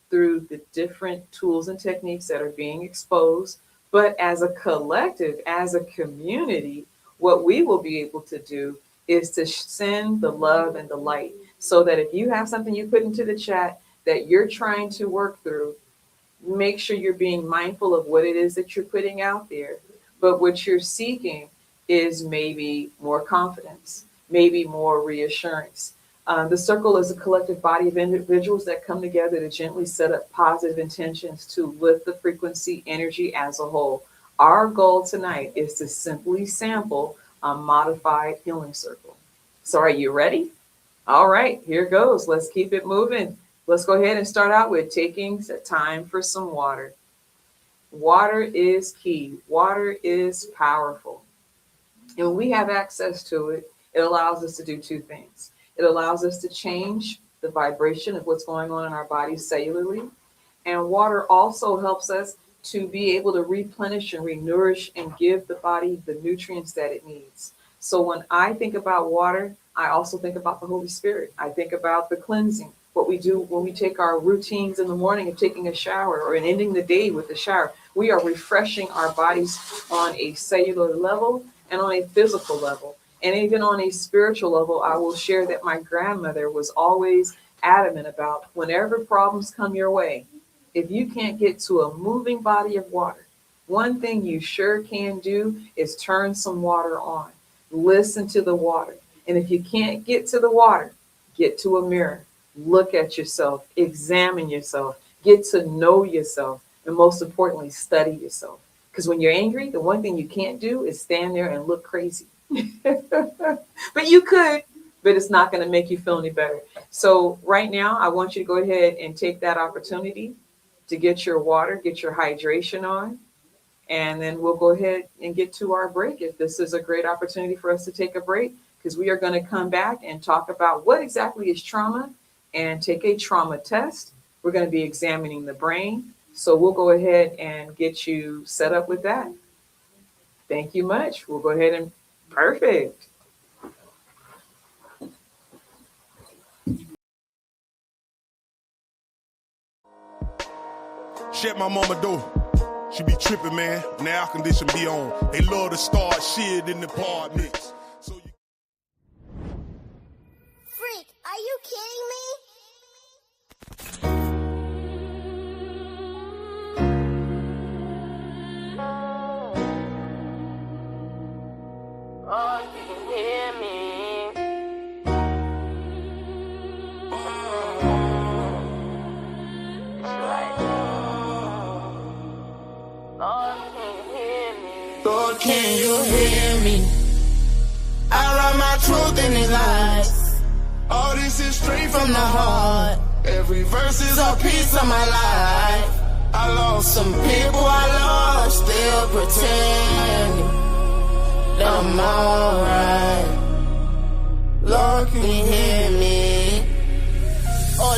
through the different tools and techniques that are being exposed. But as a collective, as a community, what we will be able to do is to send the love and the light, so that if you have something you put into the chat that you're trying to work through, make sure you're being mindful of what it is that you're putting out there. But what you're seeking is maybe more confidence, maybe more reassurance. The circle is a collective body of individuals that come together to gently set up positive intentions to lift the frequency energy as a whole. Our goal tonight is to simply sample a modified healing circle. So are you ready? All right, here goes. Let's keep it moving. Let's go ahead and start out with taking time for some water. Water is key. Water is powerful. And when we have access to it, it allows us to do two things. It allows us to change the vibration of what's going on in our bodies cellularly. And water also helps us to be able to replenish and renourish and give the body the nutrients that it needs. So when I think about water, I also think about the Holy Spirit. I think about the cleansing, what we do when we take our routines in the morning of taking a shower or in ending the day with a shower. We are refreshing our bodies on a cellular level and on a physical level. And even on a spiritual level, I will share that my grandmother was always adamant about whenever problems come your way, if you can't get to a moving body of water, one thing you sure can do is turn some water on. Listen to the water. And if you can't get to the water, get to a mirror. Look at yourself. Examine yourself. Get to know yourself. And most importantly, study yourself. Because when you're angry, the one thing you can't do is stand there and look crazy. But you could, but it's not going to make you feel any better. So right now, I want you to go ahead and take that opportunity to get your water, get your hydration on, and then we'll go ahead and get to our break. If this is a great opportunity for us to take a break, because we are going to come back and talk about what exactly is trauma and take a trauma test. We're going to be examining the brain. So we'll go ahead and get you set up with that. Thank you much. We'll go ahead and perfect. Shit my mama do. She be tripping, man. When the air condition be on. They love to start shit in the apartments. Freak, are you kidding me? Oh, you can hear me. Lord, can you hear me? I write my truth in these lies. All this is straight from the heart. Every verse is a piece of my life. I lost some people I love, still pretending that I'm alright. Lord, can you hear me? Oh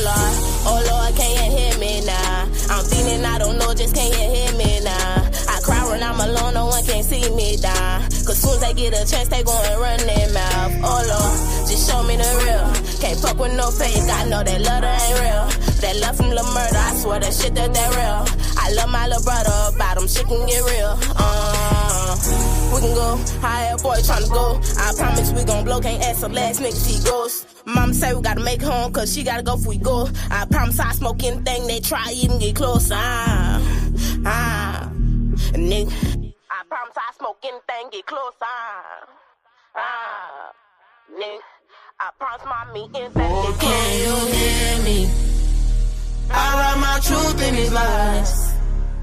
Lord, can you hear me now? I'm feeling I don't know, just can you hear me now? I cry when I'm alone, no one can see me down. Cause soon as they get a chance, they go and run their mouth. Oh Lord, just show me the real. Can't fuck with no fake, I know that love that ain't real. That love from the murder, I swear that shit that real. I love my little brother, bottom shit can get real. We can go higher, boy, tryna go. I promise we gon' blow, can't ask the last nigga if he goes. Mama say we gotta make home, cause she gotta go if we go. I promise I smoke anything they try, even get close. Nigga. I promise I smoke anything, get close. Nigga. I promise mommy anything. Lord, can you hear me? I write my truth in these lines.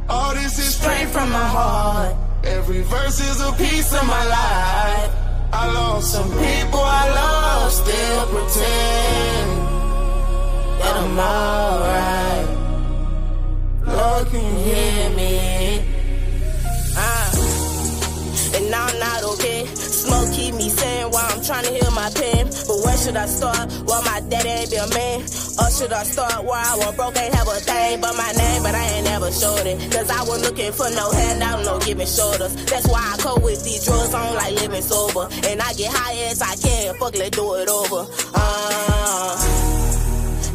All this is straight from my heart. Every verse is a piece of my life. I lost some people I love, still pretend that I'm alright. Lord, can you hear me? And I'm not okay. Smoke keep me sane while I'm trying to heal my pain. But where should I start? Well, my daddy ain't be a man. Or should I start where I was broke, ain't have a thing but my name, but I ain't never showed it. Cause I was looking for no handout, no giving shoulders. That's why I cope with these drugs, I don't like living sober. And I get high as I can, fuck, let's do it over.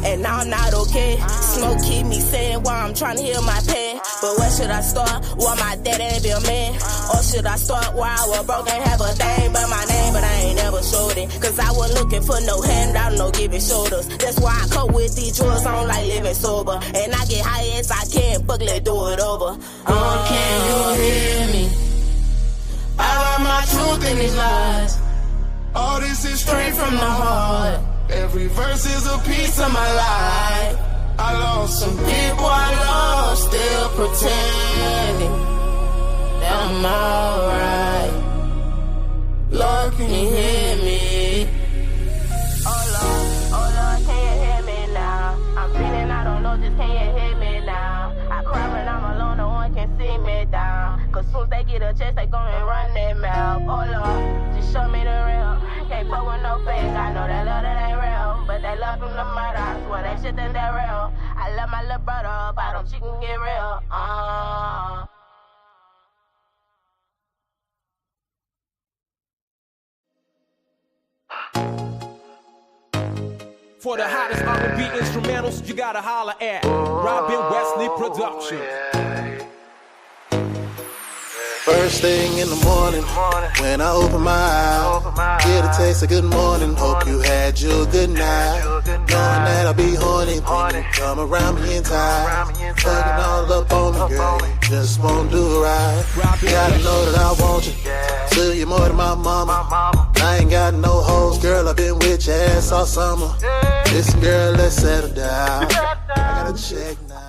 And I'm not okay. Smoke keep me sane while I'm trying to heal my pain. But where should I start? Well, my dad ain't be a man. Or should I start where I was broke, ain't have a thing but my name, but I ain't never showed it. Cause I was looking for no handout, no giving shoulders. That's why I cope with these drugs, I don't like living sober. And I get high as I can, fuck, let's do it over. Can you hear me? I write my truth in these lies. All this is straight from the heart. Every verse is a piece of my life. I lost some people I love, still pretending that I'm alright. Lord, can you hear me? Oh Lord, can you hear me now? I'm feeling I don't know, just can you hear me now? I cry when I'm alone, no one can see me down. Cause soon as they get a chance, they gonna run their mouth. Oh Lord, just show me the real. Can't fuck with no fake, I know that love that ain't real. But they love from the murder, I swear that shit that they real. I love my little brother, but I don't she can get real. For the hottest R&B instrumentals, you gotta holler at Robin Wesley Productions. First thing in the morning, when I open my eyes, get a taste of good morning. Hope you had your good night. Knowing that I'll be horny, thinking you come around me in time. Fucking all up on me, girl, you just won't do it right. You gotta know that I want you, till you more than my mama. I ain't got no hoes, girl, I've been with your ass all summer. Listen, girl, let's settle down. I gotta check now.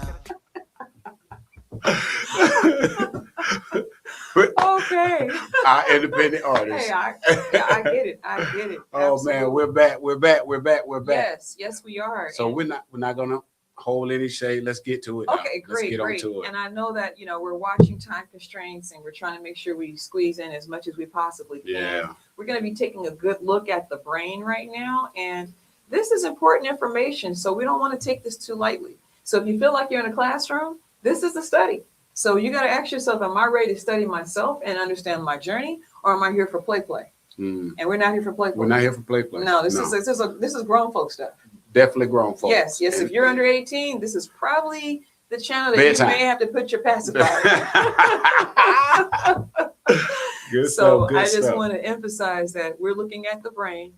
Okay. Our independent artists. Hey, I get it. I get it. Oh Absolutely. man, we're back. Yes, we are. So we're not gonna hold any shade. Let's get to it. Okay, now. Let's get great. on to it. And I know that we're watching time constraints and we're trying to make sure we squeeze in as much as we possibly can. Yeah. We're going to be taking a good look at the brain right now, and this is important information, so we don't want to take this too lightly. So if you feel like you're in a classroom, this is the study. So you got to ask yourself, am I ready to study myself and understand my journey, or am I here for play? And we're not here for play. We're not here for play. No, this is grown folk stuff. Definitely grown folks. Yes. If you're under 18, this is probably the channel that you may have to put your pacifier. Good So stuff, good I just stuff. want to emphasize that we're looking at the brain.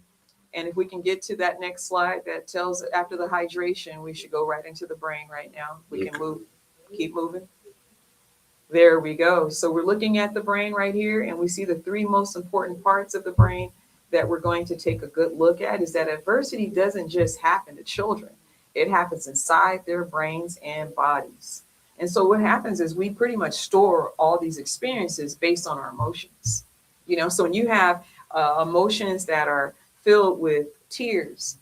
And if we can get to that next slide that tells after the hydration, we should go right into the brain right now. We can move, keep moving. There we go. So we're looking at the brain right here, and we see the three most important parts of the brain that we're going to take a good look at. Is that adversity doesn't just happen to children. It happens inside their brains and bodies. And so what happens is we pretty much store all these experiences based on our emotions. So when you have emotions that are filled with tears,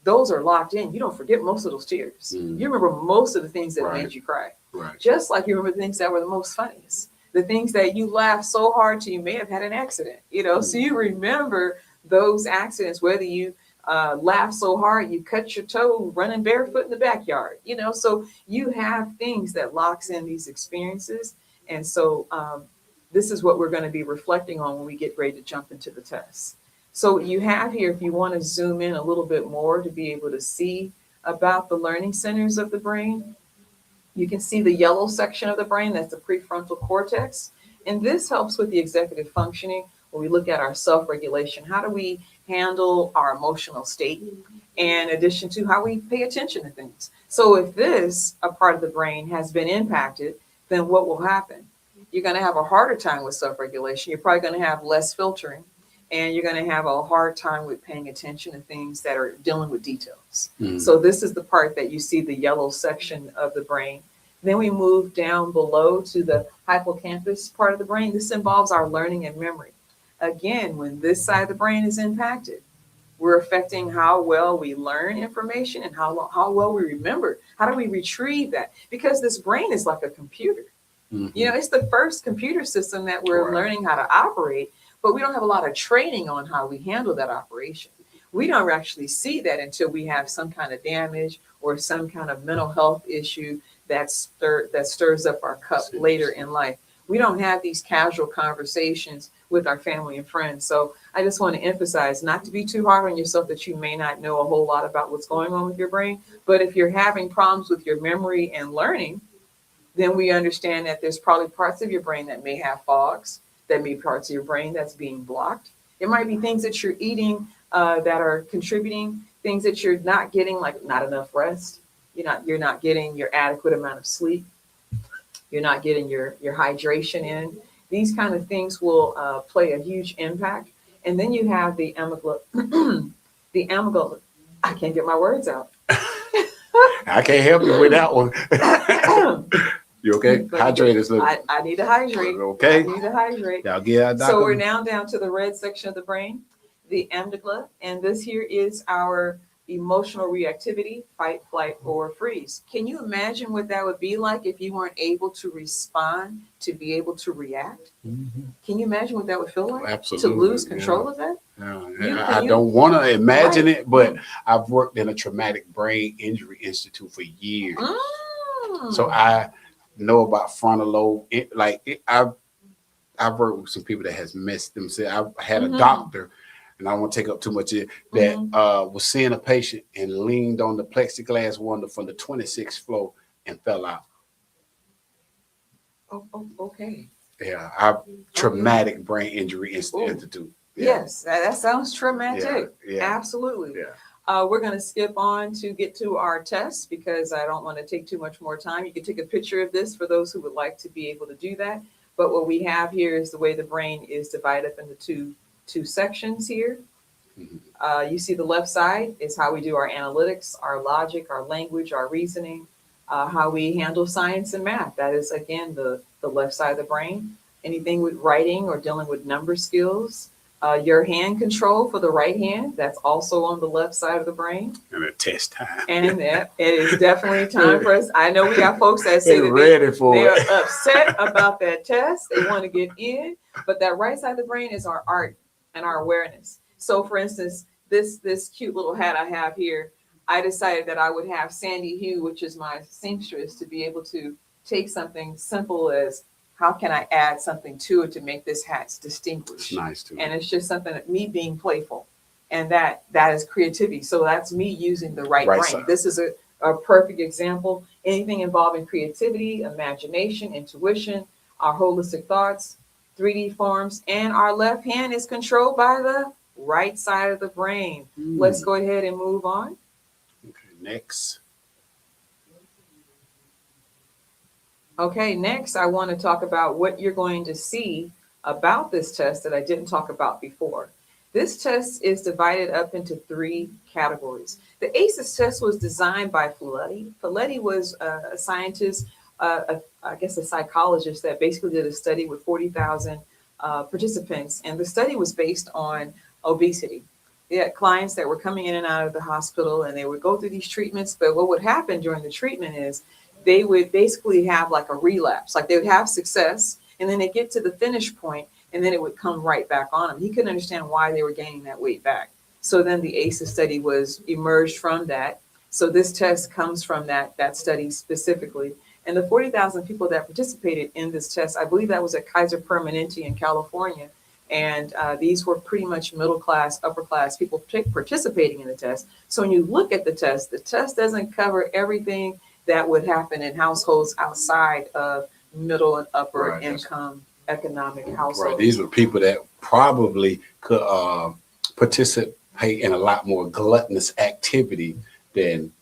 those are locked in. You don't forget most of those tears. You remember most of the things that made you cry. Right. Just like you remember the things that were the most funniest, the things that you laughed so hard to you may have had an accident, so you remember those accidents, whether you laughed so hard you cut your toe running barefoot in the backyard, so you have things that locks in these experiences. And so this is what we're going to be reflecting on when we get ready to jump into the test. So you have here, if you want to zoom in a little bit more to be able to see about the learning centers of the brain, you can see the yellow section of the brain, that's the prefrontal cortex. And this helps with the executive functioning when we look at our self-regulation. How do we handle our emotional state? In addition to how we pay attention to things. So if this, a part of the brain, has been impacted, then what will happen? You're going to have a harder time with self-regulation. You're probably going to have less filtering. and you're going to have a hard time with paying attention to things that are dealing with details. So this is the part that you see the yellow section of the brain. Then we move down below to the hippocampus part of the brain. This involves our learning and memory. Again, when this side of the brain is impacted, we're affecting how well we learn information and how well we remember. How do we retrieve that? Because this brain is like a computer. You know, it's the first computer system that we're learning how to operate, but we don't have a lot of training on how we handle that operation. We don't actually see that until we have some kind of damage or some kind of mental health issue that stirs up our cup later in life. We don't have these casual conversations with our family and friends. So I just want to emphasize not to be too hard on yourself that you may not know a whole lot about what's going on with your brain. But if you're having problems with your memory and learning, then we understand that there's probably parts of your brain that may have fogs, that may be parts of your brain that's being blocked. It might be things that you're eating that are contributing, things that you're not getting, like not enough rest. You're not getting your adequate amount of sleep. You're not getting your hydration in. These kind of things will play a huge impact. And then you have the amygdala. The amygdala. I can't get my words out. I can't help you with that one. You okay? Hydrate us. I need to hydrate. Okay. I need to hydrate. Y'all get So we're now down to the red section of the brain, the amygdala. And this here is our emotional reactivity, fight, flight, or freeze. Can you imagine what that would be like if you weren't able to respond, to be able to react? Can you imagine what that would feel like? Absolutely. To lose control of that? I don't want to imagine it, but I've worked in a traumatic brain injury institute for years. So I know about frontal lobe. I've worked with some people that has messed themselves. I had a doctor, and I don't want to take up too much of it, that was seeing a patient and leaned on the plexiglass window from the 26th floor and fell out. Oh, okay. Yeah, traumatic brain injury institute. Yeah. Yes, that sounds traumatic. Yeah. Absolutely. Yeah. We're going to skip on to get to our test because I don't want to take too much more time. You can take a picture of this for those who would like to be able to do that. But what we have here is the way the brain is divided up into two sections here. You see the left side is how we do our analytics, our logic, our language, our reasoning, how we handle science and math. That is, again, the left side of the brain. Anything with writing or dealing with number skills. Your hand control for the right hand, that's also on the left side of the brain. And a test time. And it is definitely time for us. I know we got folks that say they are upset about that test. They want to get in. But that right side of the brain is our art and our awareness. So for instance, this cute little hat I have here, I decided that I would have Sandy Hugh, which is my seamstress, to be able to take something simple as how can I add something to it to make this hat distinguished? Nice too. And it's just something that me being playful, and that is creativity. So that's me using the right brain. Side. This is a perfect example. Anything involving creativity, imagination, intuition, our holistic thoughts, 3D forms, and our left hand is controlled by the right side of the brain. Let's go ahead and move on. Okay, next. Okay, next I want to talk about what you're going to see about this test that I didn't talk about before. This test is divided up into 3 categories. The ACEs test was designed by Folletti. Folletti was a scientist, I guess a psychologist that basically did a study with 40,000 participants. And the study was based on obesity. They had clients that were coming in and out of the hospital and they would go through these treatments. But what would happen during the treatment is they would basically have like a relapse, like they would have success and then they get to the finish point and then it would come right back on them. He couldn't understand why they were gaining that weight back. So then the ACEs study was emerged from that. So this test comes from that study specifically. And the 40,000 people that participated in this test, I believe that was at Kaiser Permanente in California. And these were pretty much middle class, upper class people participating in the test. So when you look at the test doesn't cover everything that would happen in households outside of middle and upper income economic households. Right. These were people that probably could participate in a lot more gluttonous activity than.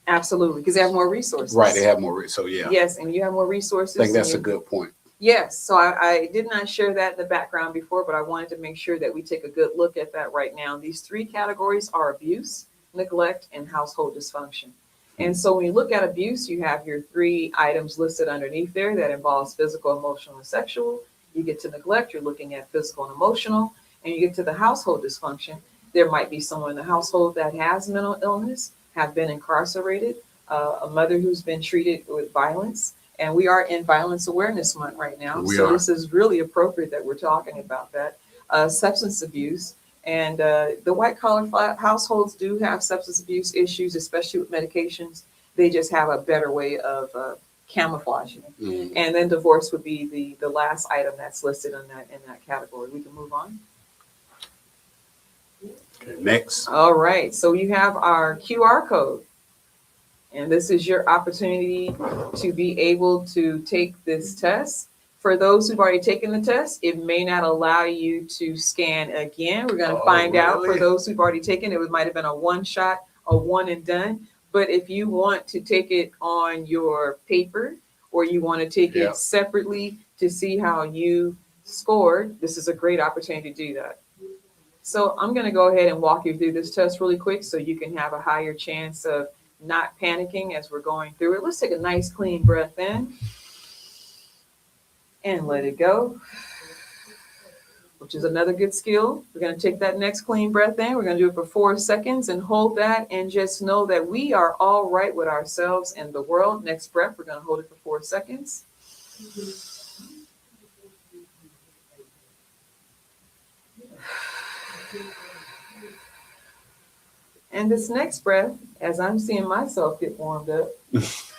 Absolutely, because they have more resources. Right, they have more. So yeah. Yes, and you have more resources. I think that's a good point. Yes, so I did not share that in the background before, but I wanted to make sure that we take a good look at that right now. These three categories are abuse, neglect, and household dysfunction. And so when you look at abuse, you have your three items listed underneath there that involves physical, emotional, and sexual. You get to neglect, you're looking at physical and emotional, and you get to the household dysfunction. There might be someone in the household that has mental illness, have been incarcerated, a mother who's been treated with violence, and we are in Violence Awareness Month right now. This is really appropriate that we're talking about that. Substance abuse. And the white collar households do have substance abuse issues, especially with medications. They just have a better way of camouflaging it. And then divorce would be the last item that's listed in that category. We can move on. Okay, next. All right. So you have our QR code. And this is your opportunity to be able to take this test. For those who've already taken the test, it may not allow you to scan again. We're going to find out for those who've already taken it. It might have been a one shot, a one and done. But if you want to take it on your paper or you want to take it separately to see how you scored, this is a great opportunity to do that. So I'm going to go ahead and walk you through this test really quick so you can have a higher chance of not panicking as we're going through it. Let's take a nice clean breath in and let it go, which is another good skill. We're going to take that next clean breath in. We're going to do it for 4 seconds and hold that and just know that we are all right with ourselves and the world. Next breath, we're going to hold it for 4 seconds. And this next breath, as I'm seeing myself get warmed up, because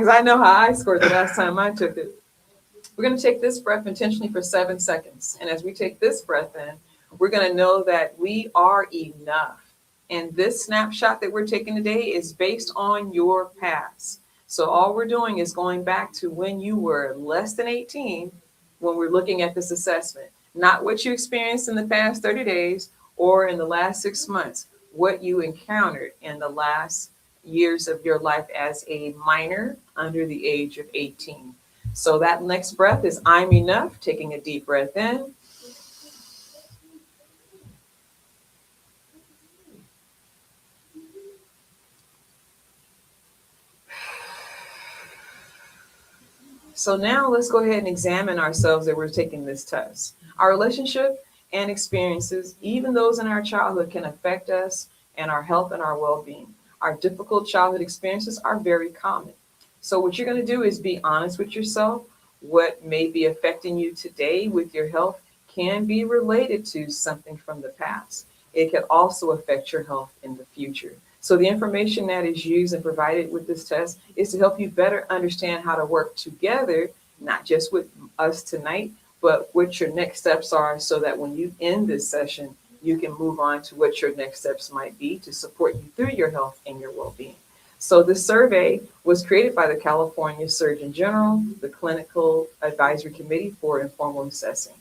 I know how I scored the last time I took it. We're going to take this breath intentionally for 7 seconds. And as we take this breath in, we're going to know that we are enough. And this snapshot that we're taking today is based on your past. So all we're doing is going back to when you were less than 18 when we're looking at this assessment, not what you experienced in the past 30 days or in the last 6 months, what you encountered in the last years of your life as a minor under the age of 18. So that next breath is I'm enough, taking a deep breath in. So now let's go ahead and examine ourselves that we're taking this test. Our relationship and experiences, even those in our childhood, can affect us and our health and our well-being. Our difficult childhood experiences are very common. So what you're going to do is be honest with yourself. What may be affecting you today with your health can be related to something from the past. It can also affect your health in the future. So the information that is used and provided with this test is to help you better understand how to work together, not just with us tonight, but what your next steps are so that when you end this session, you can move on to what your next steps might be to support you through your health and your well-being. So this survey was created by the California Surgeon General, the Clinical Advisory Committee for Informal Assessing.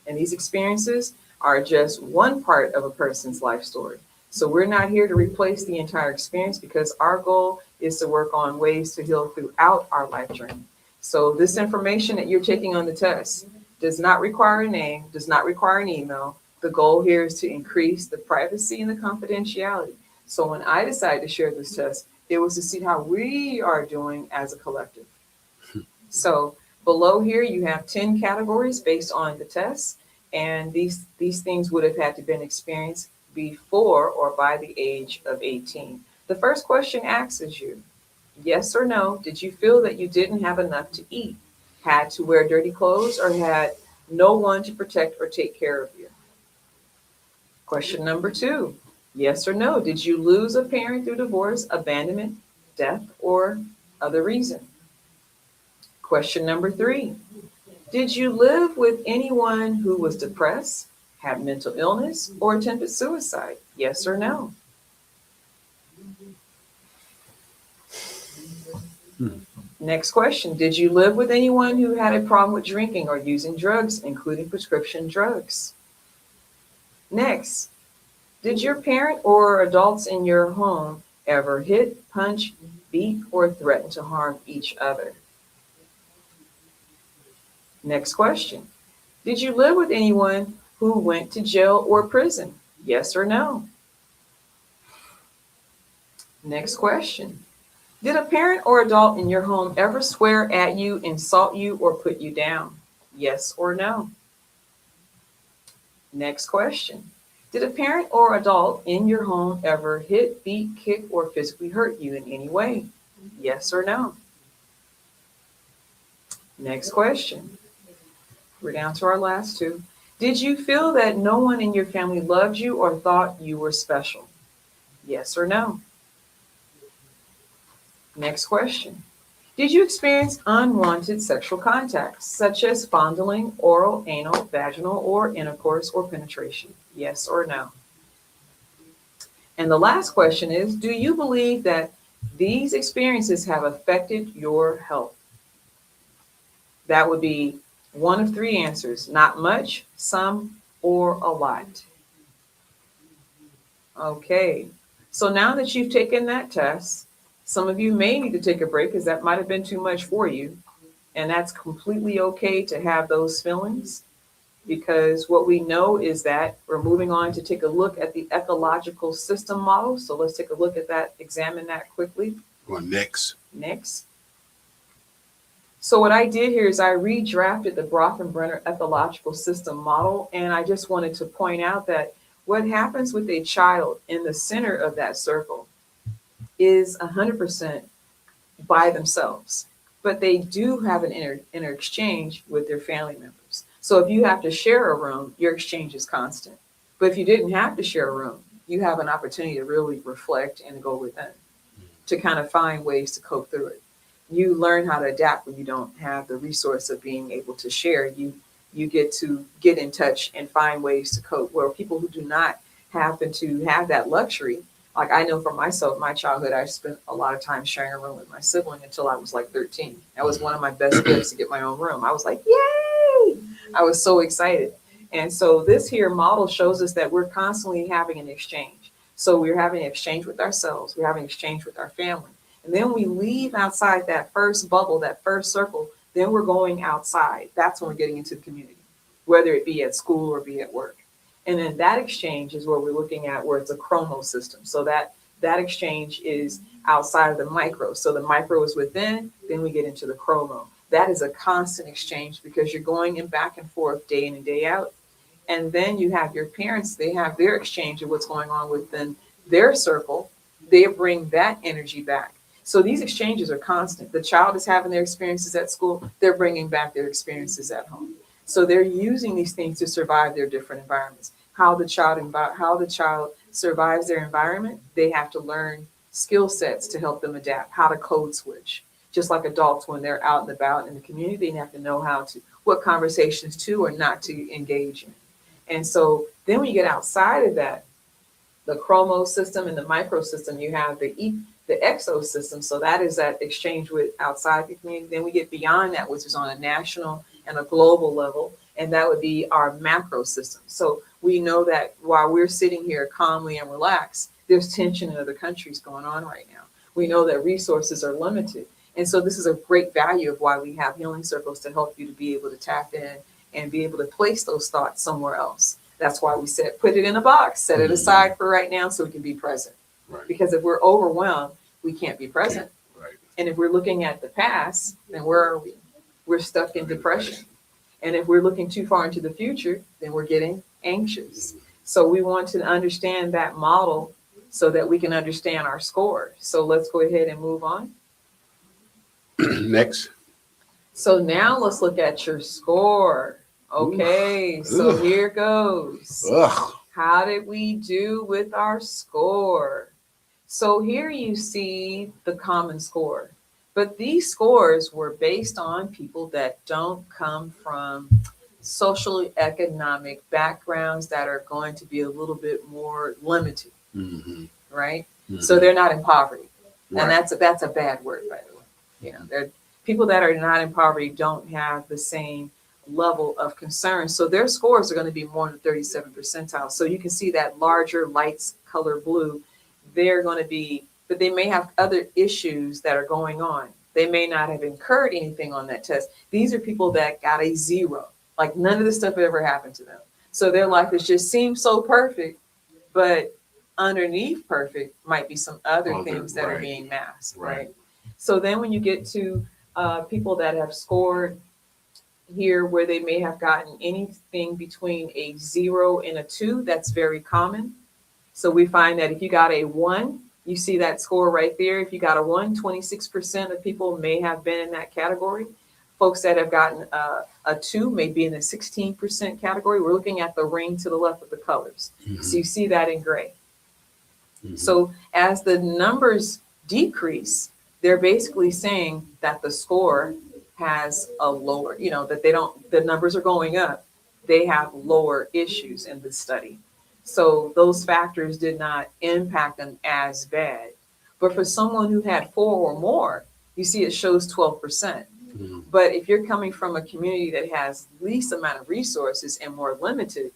And these experiences are just one part of a person's life story. So we're not here to replace the entire experience because our goal is to work on ways to heal throughout our life journey. So this information that you're taking on the test does not require a name, does not require an email. The goal here is to increase the privacy and the confidentiality. So when I decided to share this test, it was to see how we are doing as a collective. So below here, you have 10 categories based on the test. And these things would have had to been experienced before or by the age of 18. The first question asks you, yes or no, did you feel that you didn't have enough to eat, had to wear dirty clothes, or had no one to protect or take care of you? Question number 2, yes or no, did you lose a parent through divorce, abandonment, death, or other reason? Question number 3, did you live with anyone who was depressed, had mental illness, or attempted suicide? Yes or no? Next question. Did you live with anyone who had a problem with drinking or using drugs, including prescription drugs? Next, did your parent or adults in your home ever hit, punch, beat, or threaten to harm each other? Next question. Did you live with anyone who went to jail or prison? Yes or no? Next question. Did a parent or adult in your home ever swear at you, insult you, or put you down? Yes or no? Next question. Did a parent or adult in your home ever hit, beat, kick, or physically hurt you in any way? Yes or no? Next question. We're down to our last two. Did you feel that no one in your family loved you or thought you were special? Yes or no? Next question. Did you experience unwanted sexual contacts, such as fondling, oral, anal, vaginal, or intercourse or penetration? Yes or no? And the last question is, do you believe that these experiences have affected your health? That would be one of three answers: not much, some, or a lot. Okay, so now that you've taken that test, some of you may need to take a break because that might have been too much for you. And that's completely okay to have those feelings, because what we know is that we're moving on to take a look at the ecological system model. So let's take a look at that, examine that quickly. Going next. Next. So what I did here is I redrafted the Brothenbrenner ecological system model, and I just wanted to point out that what happens with a child in the center of that circle is 100% by themselves, but they do have an inner exchange with their family members. So if you have to share a room, your exchange is constant. But if you didn't have to share a room, you have an opportunity to really reflect and go within to kind of find ways to cope through it. You learn how to adapt when you don't have the resource of being able to share. You get to get in touch and find ways to cope. Where people who do not happen to have that luxury, like I know for myself, my childhood, I spent a lot of time sharing a room with my sibling until I was like 13. That was one of my best gifts, to get my own room. I was like, yay! I was so excited. And so this here model shows us that we're constantly having an exchange. So we're having an exchange with ourselves. We're having an exchange with our family. And then we leave outside that first bubble, that first circle, then we're going outside. That's when we're getting into the community, whether it be at school or be at work. And then that exchange is where we're looking at, where it's a chromo system. So that exchange is outside of the micro. So the micro is within, then we get into the chromo. That is a constant exchange because you're going in back and forth day in and day out. And then you have your parents, they have their exchange of what's going on within their circle. They bring that energy back. So these exchanges are constant. The child is having their experiences at school. They're bringing back their experiences at home. So they're using these things to survive their different environments. How the child survives their environment, they have to learn skill sets to help them adapt, how to code switch. Just like adults, when they're out and about in the community, they have to know what conversations to or not to engage in. And so then when you get outside of that, the chromo system and the micro system, you have the exosystem. So that is that exchange with outside the community. Then we get beyond that, which is on a national and a global level. And that would be our macro system. So we know that while we're sitting here calmly and relaxed, there's tension in other countries going on right now. We know that resources are limited. And so this is a great value of why we have healing circles, to help you to be able to tap in and be able to place those thoughts somewhere else. That's why we said, put it in a box, set it aside for right now so we can be present. Right. Because if we're overwhelmed, we can't be present. Right. And if we're looking at the past, then where are we? We're stuck in depression. And if we're looking too far into the future, then we're getting anxious. So we want to understand that model so that we can understand our score. So let's go ahead and move on. Next. So now let's look at your score. Okay, so here goes. How did we do with our score? So here you see the common score. But these scores were based on people that don't come from social economic backgrounds that are going to be a little bit more limited, right? So they're not in poverty. And that's a bad word, by the way. You know, they're people that are not in poverty don't have the same level of concern. So their scores are going to be more than 37 percentile. So you can see that larger lights color blue, they're going to be, but they may have other issues that are going on. They may not have incurred anything on that test. These are people that got a 0. Like none of this stuff ever happened to them. So their life has just seemed so perfect, but underneath perfect might be some other things that are being masked, right? So then when you get to people that have scored here where they may have gotten anything between a 0 and a 2, that's very common. So we find that if you got a 1, you see that score right there. If you got a 1, 26% of people may have been in that category. Folks that have gotten a 2 may be in the 16% category. We're looking at the ring to the left of the colors. So you see that in gray. So as the numbers decrease, they're basically saying that the score has a lower, that the numbers are going up. They have lower issues in the study. So those factors did not impact them as bad. But for someone who had 4 or more, you see it shows 12%. But if you're coming from a community that has least amount of resources and more limited,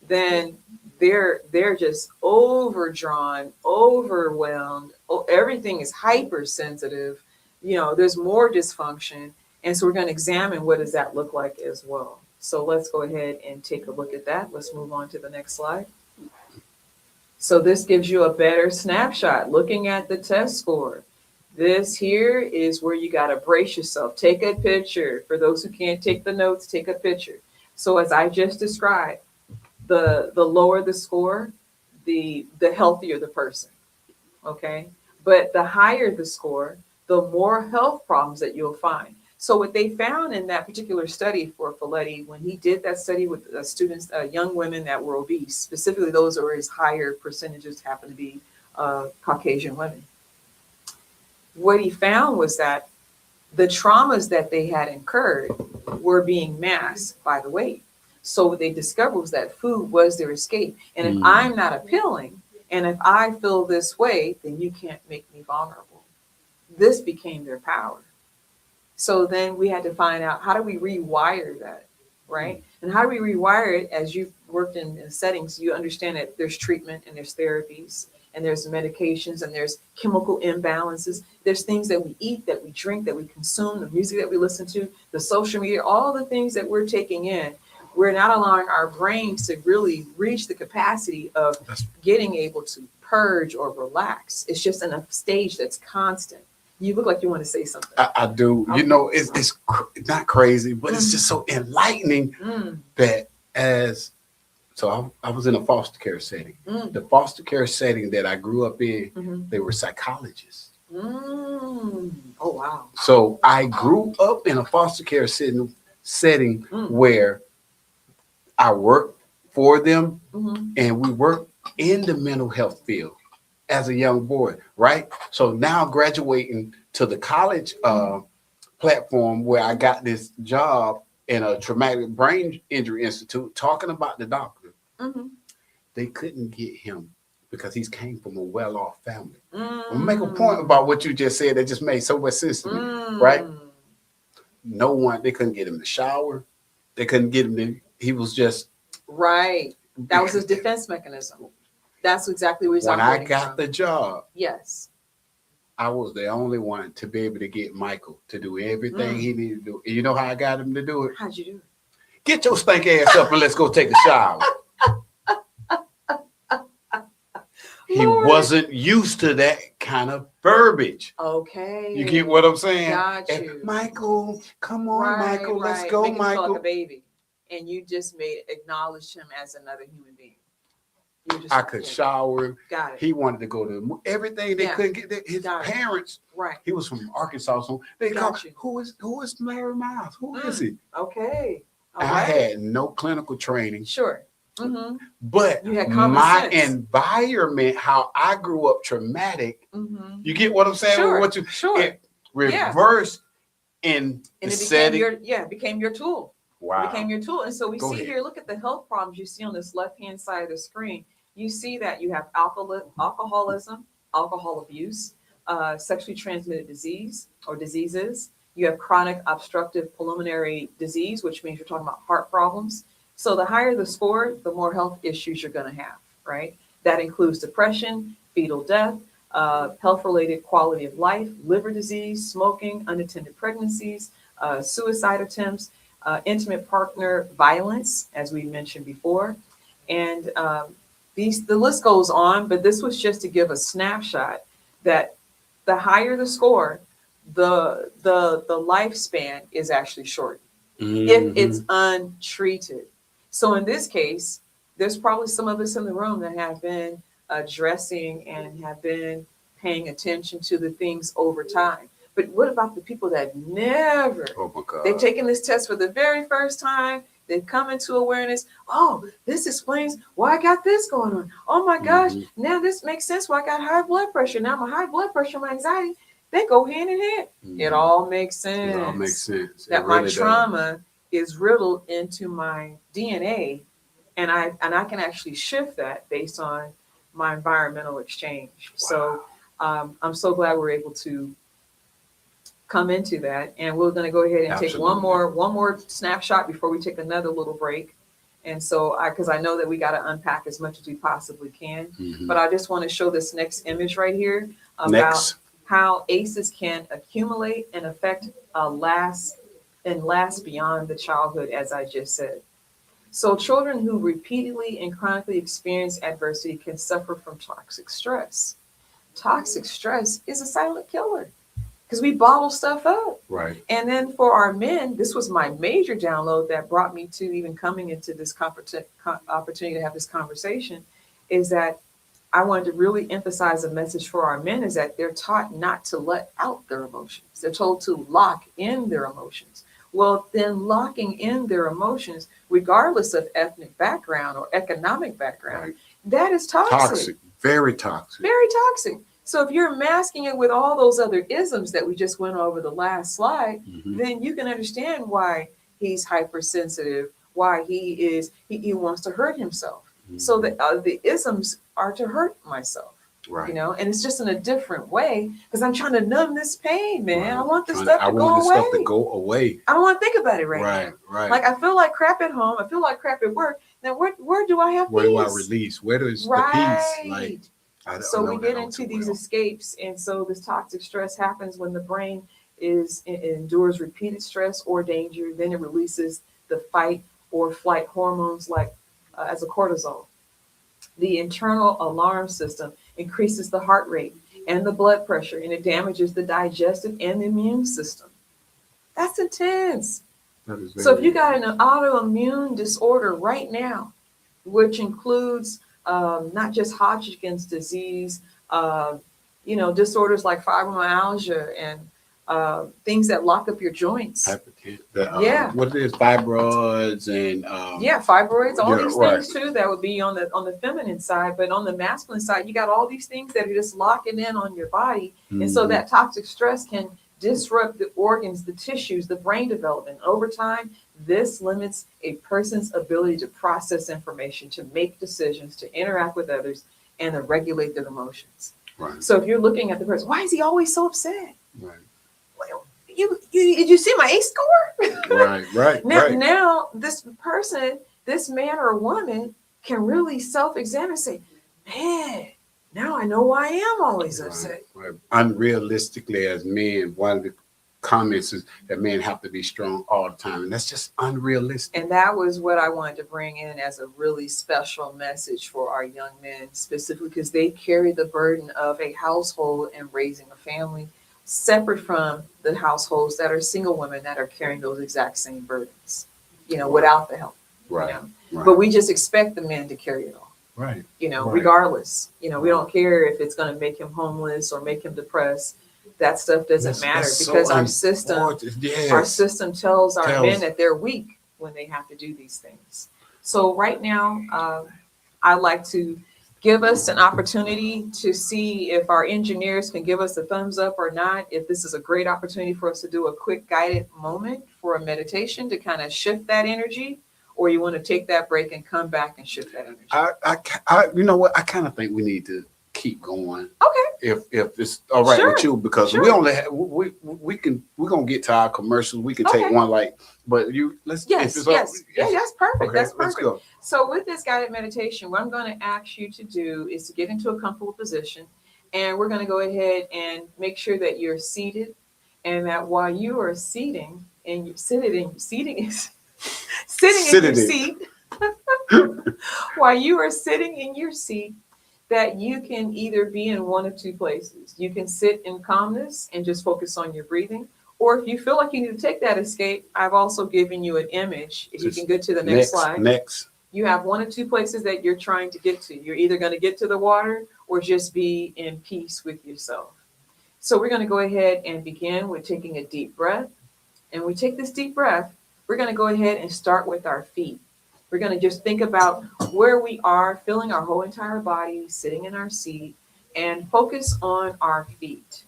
then they're just overdrawn, overwhelmed. Everything is hypersensitive. There's more dysfunction. And so we're going to examine what does that look like as well. So let's go ahead and take a look at that. Let's move on to the next slide. So this gives you a better snapshot looking at the test score. This here is where you got to brace yourself. Take a picture. For those who can't take the notes, take a picture. So as I just described, the lower the score, the healthier the person. Okay. But the higher the score, the more health problems that you'll find. So what they found in that particular study for Folletti, when he did that study with students, young women that were obese, specifically those where his higher percentages happen to be Caucasian women, what he found was that the traumas that they had incurred were being masked by the weight. So what they discovered was that food was their escape. And if I'm not appealing, and if I feel this way, then you can't make me vulnerable. This became their power. So then we had to find out, how do we rewire that, right? And how do we rewire it? As you've worked in settings, you understand that there's treatment and there's therapies and there's medications and there's chemical imbalances. There's things that we eat, that we drink, that we consume, the music that we listen to, the social media, all the things that we're taking in. We're not allowing our brains to really reach the capacity of getting able to purge or relax. It's just in a stage that's constant. You look like you want to say something. I do. Okay. It's not crazy, but it's just so enlightening that I was in a foster care setting. The foster care setting that I grew up in, they were psychologists. Oh, wow. So I grew up in a foster care setting where I worked for them and we worked in the mental health field as a young boy, right? So now graduating to the college platform where I got this job in a traumatic brain injury institute, talking about the doctor. They couldn't get him because he came from a well-off family. I'm gonna make a point about what you just said that just made so much sense to me, right? No one, they couldn't get him to shower. They couldn't get him to, he was just. Right. That was his defense mechanism. That's exactly what he's when I got the job. Yes. I was the only one to be able to get Michael to do everything he needed to do. And you know how I got him to do it? How'd you do it? Get your stank ass up and let's go take a shower. He wasn't used to that kind of verbiage. Okay. You get what I'm saying? Got you. Michael, come on, Michael, let's go, Make him Michael. feel like a baby. And you just acknowledged him as another human being. I could shower him. Got it. He wanted to go to everything they couldn't get. His parents, right? He was from Arkansas, so they called. Who is Larry Miles? Who is he? Okay. I had no clinical training. Sure. But you had my environment, how I grew up, traumatic. You get what I'm saying? Sure. What you it reversed in the setting. Became your tool. Wow. It became your tool. And so we Go see ahead. here, look at the health problems you see on this left-hand side of the screen. You see that you have alcoholism, alcohol abuse, sexually transmitted disease or diseases. You have chronic obstructive pulmonary disease, which means you're talking about heart problems. So the higher the score, the more health issues you're going to have, right? That includes depression, fetal death, health-related quality of life, liver disease, smoking, unattended pregnancies, suicide attempts, intimate partner violence, as we mentioned before. And the list goes on, but this was just to give a snapshot that the higher the score, the lifespan is actually shortened if it's untreated. So in this case, there's probably some of us in the room that have been addressing and have been paying attention to the things over time. But what about the people that never? Oh my God. They've taken this test for the very first time. They've come into awareness. Oh, this explains why I got this going on. Oh my gosh, now this makes sense why I got high blood pressure. Now my high blood pressure, my anxiety, they go hand in hand. It all makes sense. It all makes sense. That my trauma is riddled into my DNA, and I can actually shift that based on my environmental exchange. Wow. So I'm so glad we're able to come into that, and we're going to go ahead and take one more snapshot before we take another little break. And so because I know that we got to unpack as much as we possibly can, but I just want to show this next image right here about how ACEs can accumulate and affect last beyond the childhood, as I just said. So children who repeatedly and chronically experience adversity can suffer from toxic stress. Toxic stress is a silent killer because we bottle stuff up. Right. And then for our men, this was my major download that brought me to even coming into this opportunity to have this conversation, is that I wanted to really emphasize a message for our men is that they're taught not to let out their emotions. They're told to lock in their emotions. Well, then locking in their emotions, regardless of ethnic background or economic background, that is toxic. Toxic, very toxic. Very toxic. So if you're masking it with all those other isms that we just went over the last slide, then you can understand why he's hypersensitive, why he wants to hurt himself. So the isms are to hurt myself. Right. You know, and it's just in a different way because I'm trying to numb this pain, man. Right. I want this stuff to go away. Stuff to go away. I don't want to think about it right now. Right. Like I feel like crap at home. I feel like crap at work. Now where do I have peace? Where do I release? Where does the peace? Like, so we get into these escapes, and so this toxic stress happens when the brain endures repeated stress or danger. Then it releases the fight or flight hormones like as a cortisol. The internal alarm system increases the heart rate and the blood pressure, and it damages the digestive and the immune system. That's intense. So if you got an autoimmune disorder right now, which includes not just Hodgkin's disease, disorders like fibromyalgia and things that lock up your joints. What it is, fibroids and fibroids, all these things too. That would be on the feminine side, but on the masculine side, you got all these things that are just locking in on your body, and so that toxic stress can disrupt the organs, the tissues, the brain development. Over time, this limits a person's ability to process information, to make decisions, to interact with others, and to regulate their emotions. Right. So if you're looking at the person, why is he always so upset? Right. Well, did you see my ACE score? Right. Now this person, this man or woman, can really self-examine and say, man, now I know why I am always upset. Right. Unrealistically, as men, one of the comments is that men have to be strong all the time, and that's just unrealistic. And that was what I wanted to bring in as a really special message for our young men, specifically because they carry the burden of a household and raising a family, separate from the households that are single women that are carrying those exact same burdens, without the help. Right. But we just expect the men to carry it all. Right. Regardless. We don't care if it's going to make him homeless or make him depressed. That stuff doesn't matter because our system tells our men that they're weak when they have to do these things. So right now, I'd like to give us an opportunity to see if our engineers can give us a thumbs up or not, if this is a great opportunity for us to do a quick guided moment for a meditation to kind of shift that energy, or you want to take that break and come back and shift that energy. You know what? I kind of think we need to keep going. Okay. If it's all right with you, because we only have, we're gonna get to our commercials. We can take one but let's. Yes. That's perfect. Okay, that's perfect. Let's go. So with this guided meditation, what I'm going to ask you to do is to get into a comfortable position, And we're going to go ahead and make sure that you're seated, and that while you are seating and you're sitting in your seat, while you are sitting in your seat, that you can either be in one of two places. You can sit in calmness and just focus on your breathing. Or if you feel like you need to take that escape, I've also given you an image. If you can go to the next slide. You have one of two places that you're trying to get to. You're either going to get to the water or just be in peace with yourself. So we're going to go ahead and begin with taking a deep breath. And we take this deep breath, we're going to go ahead and start with our feet. We're going to just think about where we are, feeling our whole entire body, sitting in our seat, and focus on our feet.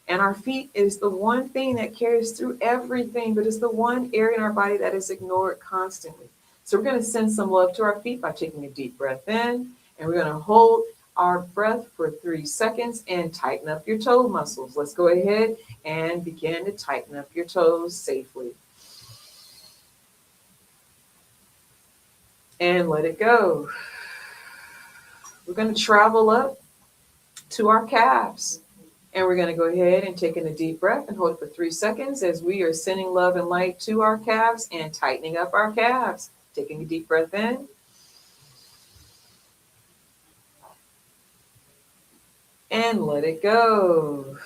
And our feet is the one thing that carries through everything, but it's the one area in our body that is ignored constantly. So we're going to send some love to our feet by taking a deep breath in, and we're going to hold our breath for 3 seconds and tighten up your toe muscles. Let's go ahead and begin to tighten up your toes safely. And let it go. We're going to travel up to our calves. And we're going to go ahead and take in a deep breath and hold it for 3 seconds as we are sending love and light to our calves and tightening up our calves. Taking a deep breath in. And let it go.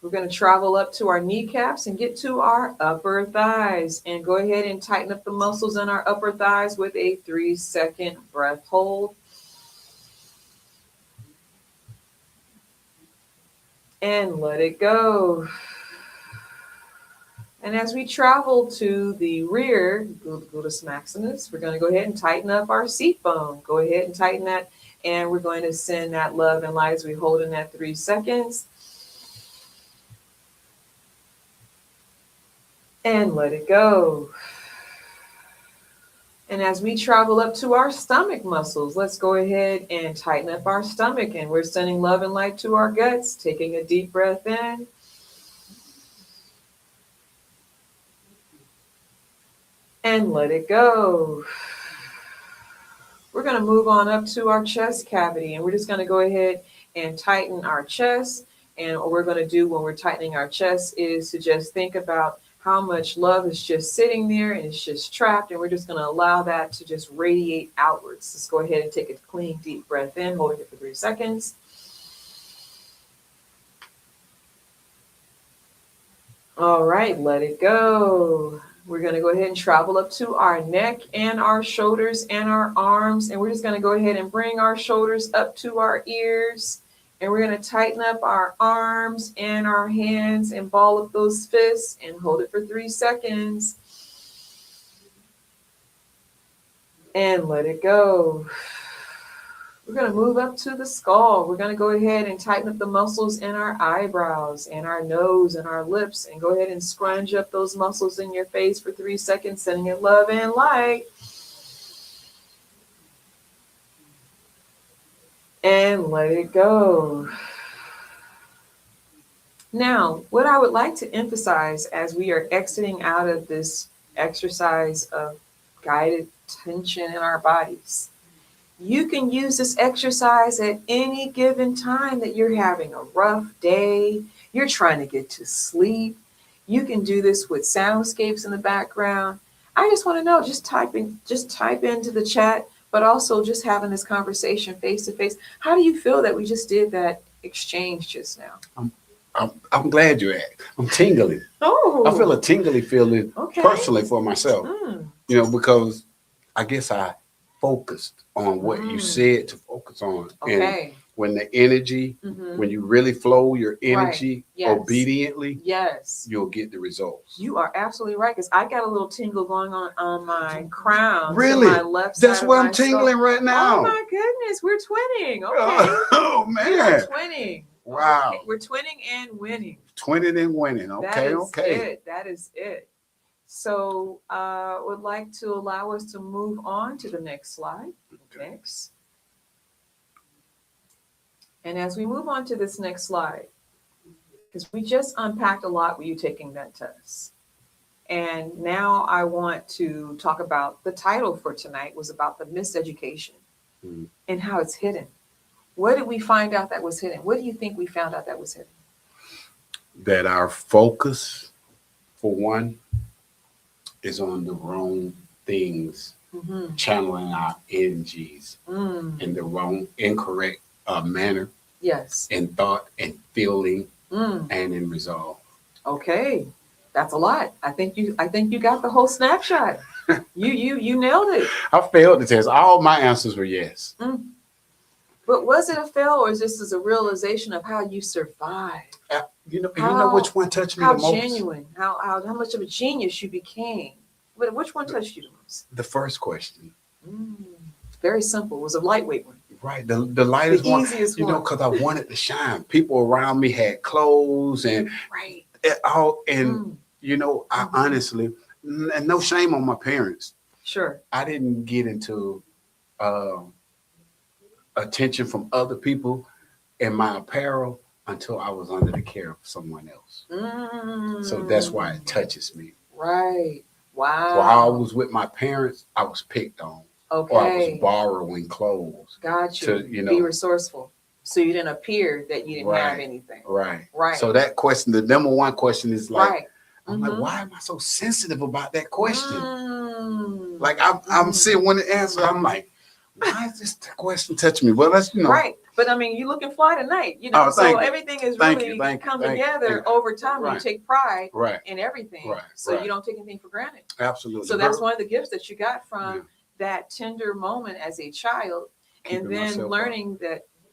We're going to travel up to our kneecaps and get to our upper thighs. And go ahead and tighten up the muscles in our upper thighs with a 3-second breath hold. And let it go. And as we travel to the rear, gluteus maximus, we're going to go ahead and tighten up our seat bone. Go ahead and tighten that. And we're going to send that love and light as we hold in that 3 seconds. And let it go. And as we travel up to our stomach muscles, let's go ahead and tighten up our stomach. And we're sending love and light to our guts, taking a deep breath in. And let it go. We're going to move on up to our chest cavity, and we're just going to go ahead and tighten our chest. And what we're going to do when we're tightening our chest is to just think about how much love is just sitting there and it's just trapped, and we're just going to allow that to just radiate outwards. Let's go ahead and take a clean deep breath in, holding it for 3 seconds. All right, let it go. We're going to go ahead and travel up to our neck and our shoulders and our arms, and we're just going to go ahead and bring our shoulders up to our ears. And we're going to tighten up our arms and our hands and ball up those fists and hold it for 3 seconds. And let it go. We're going to move up to the skull. We're going to go ahead and tighten up the muscles in our eyebrows and our nose and our lips. And go ahead and scrunch up those muscles in your face for 3 seconds, sending it love and light. And let it go. Now, what I would like to emphasize as we are exiting out of this exercise of guided tension in our bodies, you can use this exercise at any given time that you're having a rough day, you're trying to get to sleep. You can do this with soundscapes in the background. I just want to know, just type into the chat, but also just having this conversation face to face. How do you feel that we just did that exchange just now? I'm glad you're at. I'm tingling. Oh, I feel a tingly feeling personally for myself. You know, because I guess I focused on what you said to focus on. Okay. And when the energy, when you really flow your energy Yes. obediently, Yes, you'll get the results. you are absolutely right, because I got a little tingle going on my crown. Really? To my left side. That's why I'm tingling right now. Oh my goodness, we're twinning. Okay. Oh man. We're twinning. Wow. Okay. We're twinning and winning. Twinning and winning. Okay, okay. That is it. So would like to allow us to move on to the next slide. Okay. Next. And as we move on to this next slide, because we just unpacked a lot with you taking that test. And now I want to talk about the title for tonight was about the miseducation and how it's hidden. What did we find out that was hidden? What do you think we found out that was hidden? That our focus, for one, is on the wrong things, channeling our energies in the wrong, incorrect manner. Yes. In thought and feeling and in resolve. Okay, that's a lot. I think you got the whole snapshot. You nailed it. I failed the test. All my answers were yes. But was it a fail, or is this a realization of how you survived? You know which one touched me the most? How genuine, how much of a genius you became. But which one touched you the most? The first question. Very simple. It was a lightweight one. Right, the lightest the one. Easiest you one. know, because I wanted to shine. People around me had clothes and all, and you know, I honestly, and no shame on my parents. Sure. I didn't get into attention from other people in my apparel until I was under the care of someone else. So that's why it touches me. Right. Wow. While I was with my parents, I was picked on. Okay. Or I was borrowing clothes. Gotcha. To, you know, be resourceful. So you didn't appear that you didn't have anything. Right. Right. So that question, the number one question is like, right. I'm like, why am I so sensitive about that question? Like I'm sitting when the answer, I'm like, why is this question touching me? Well, that's, you know. Right. But I mean, you looking fly tonight, you know, so everything is really come together over time. Right. You take pride in everything. Right. So you don't take anything for granted. Absolutely. So that's one of the gifts that you got from that tender moment as a child. And then learning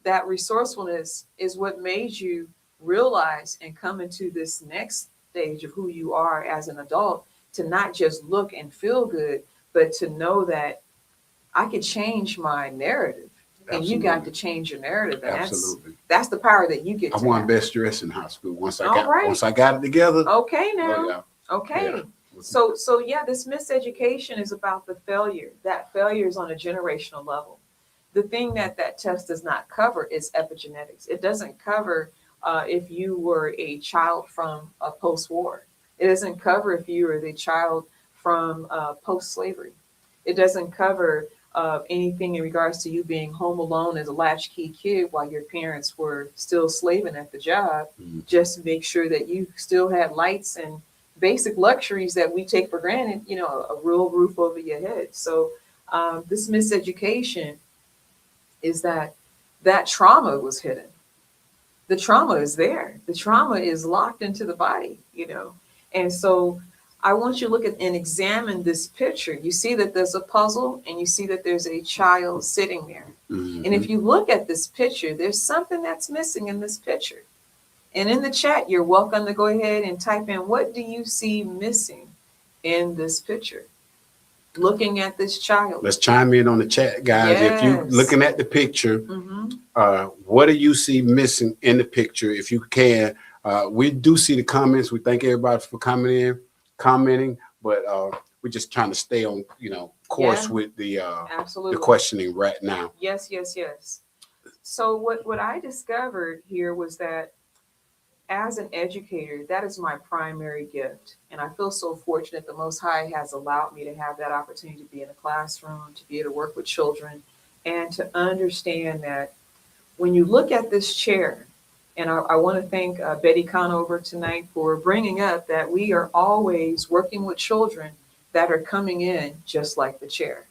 that resourcefulness is what made you realize and come into this next stage of who you are as an adult, to not just look and feel good, but to know that I could change my narrative. And you got to change your narrative. And that's the power that you get. I won best dress in high school once I got it together. Okay now. Okay. Yeah. So yeah, this miseducation is about the failure. That failure is on a generational level. The thing that test does not cover is epigenetics. It doesn't cover if you were a child from post-war. It doesn't cover if you were the child from post-slavery. It doesn't cover anything in regards to you being home alone as a latchkey kid while your parents were still slaving at the job, just to make sure that you still had lights and basic luxuries that we take for granted, you know, a real roof over your head. So this miseducation is that trauma was hidden. The trauma is there. The trauma is locked into the body, you know. And so I want you to look at and examine this picture. You see that there's a puzzle and you see that there's a child sitting there. And if you look at this picture, there's something that's missing in this picture. And in the chat, you're welcome to go ahead and type in, what do you see missing in this picture? Looking at this child. Let's chime in on the chat, guys. If you're looking at the picture, what do you see missing in the picture? If you can, we do see the comments. We thank everybody for commenting, but we're just trying to stay on, you know, course with the questioning right now. Yes. So what I discovered here was that as an educator, that is my primary gift. And I feel so fortunate the Most High has allowed me to have that opportunity to be in a classroom, to be able to work with children, and to understand that when you look at this chair, and I want to thank Betty Conover tonight for bringing up that we are always working with children that are coming in just like the chair,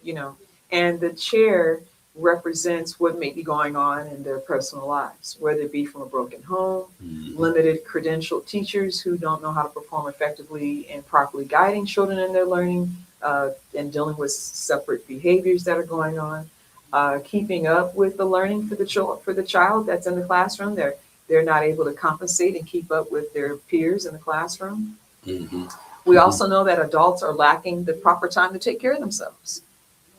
you know, and the chair represents what may be going on in their personal lives, whether it be from a broken home, limited credentialed teachers who don't know how to perform effectively in properly guiding children in their learning, and dealing with separate behaviors that are going on, keeping up with the learning for the child that's in the classroom. They're not able to compensate and keep up with their peers in the classroom. We also know that adults are lacking the proper time to take care of themselves.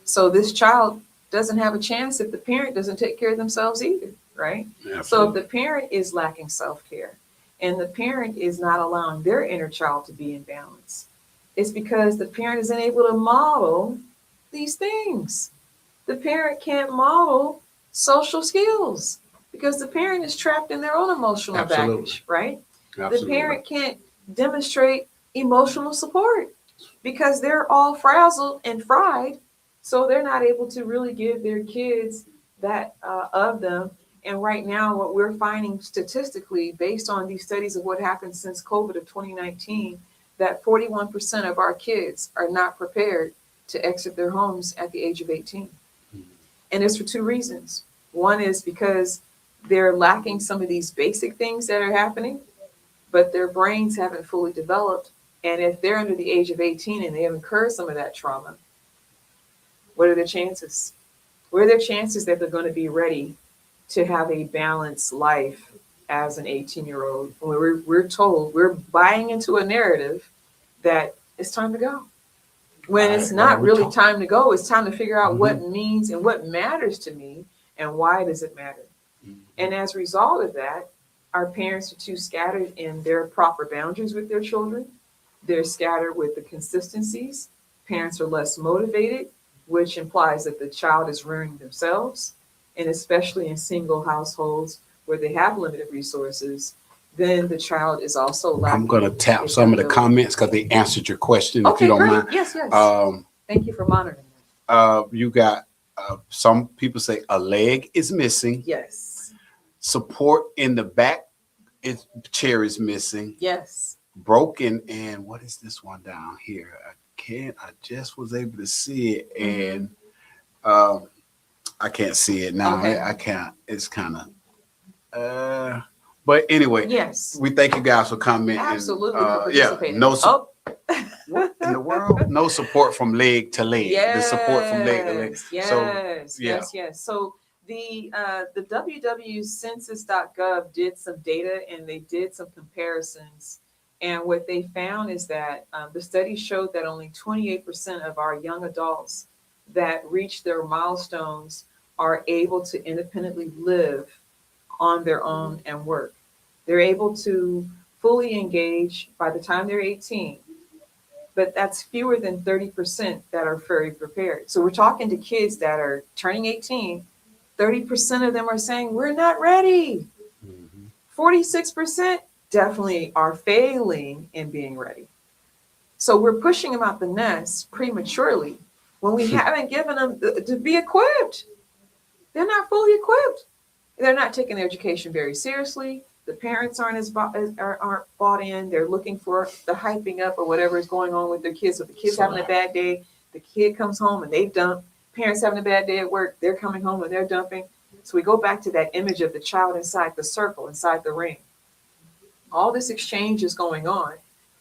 So this child doesn't have a chance if the parent doesn't take care of themselves either, right? Absolutely. So if the parent is lacking self-care and the parent is not allowing their inner child to be in balance, it's because the parent isn't able to model these things. The parent can't model social skills because the parent is trapped in their own emotional baggage, right? Absolutely. The parent can't demonstrate emotional support because they're all frazzled and fried. So they're not able to really give their kids that of them. And right now, what we're finding statistically, based on these studies of what happened since COVID of 2019, that 41% of our kids are not prepared to exit their homes at the age of 18. And it's for two reasons. One is because they're lacking some of these basic things that are happening, but their brains haven't fully developed. And if they're under the age of 18 and they have incurred some of that trauma, what are their chances? What are their chances that they're going to be ready to have a balanced life as an 18-year-old? We're told, we're buying into a narrative that it's time to go. When it's not really time to go, it's time to figure out what means and what matters to me and why does it matter. And as a result of that, our parents are too scattered in their proper boundaries with their children. They're scattered with the consistencies. Parents are less motivated, which implies that the child is ruining themselves. And especially in single households where they have limited resources, then the child is also lacking. I'm going to tap some of the comments because they answered your question, if you don't mind. Yes. Thank you for monitoring. You got some people say a leg is missing. Yes. Support in the back chair is missing. Yes. Broken. And what is this one down here? I just was able to see it, and I can't see it now. Okay. I can't. It's kind of but anyway, yes, we thank you guys for coming. Absolutely. And, what in the world? No support from leg to leg. Yes. The support from leg to leg. Yes. So the www.census.gov did some data and they did some comparisons. And what they found is that the study showed that only 28% of our young adults that reach their milestones are able to independently live on their own and work. They're able to fully engage by the time they're 18, but that's fewer than 30% that are very prepared. So we're talking to kids that are turning 18, 30% of them are saying, we're not ready. 46% definitely are failing in being ready. So we're pushing them out the nest prematurely when we haven't given them to be equipped. They're not fully equipped. They're not taking their education very seriously. The parents aren't bought in. They're looking for the hyping up or whatever is going on with their kids. So the kid's having a bad day. The kid comes home and they dump. Parents having a bad day at work. They're coming home and they're dumping. So we go back to that image of the child inside the circle, inside the ring. All this exchange is going on.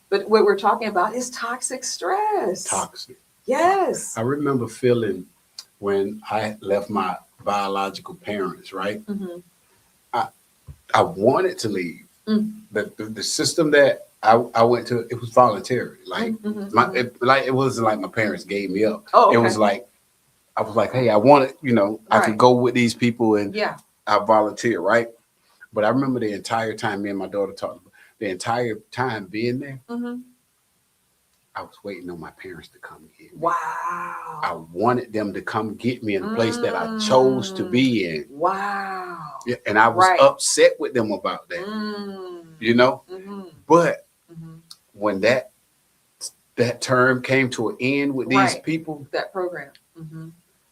But what we're talking about is toxic stress. Toxic. Yes. I remember feeling when I left my biological parents, right? Mm-hmm. I wanted to leave. The system that I went to, it was voluntary. Like it wasn't like my parents gave me up. Oh, okay. It was like I was like, hey, I wanted, I could go with these people and I volunteer, right? But I remember the entire time me and my daughter talked about the entire time being there. I was waiting on my parents to come get me. Wow. I wanted them to come get me in the place that I chose to be in. Wow. Yeah, and I was upset with them about that. But when that term came to an end with these people, that program,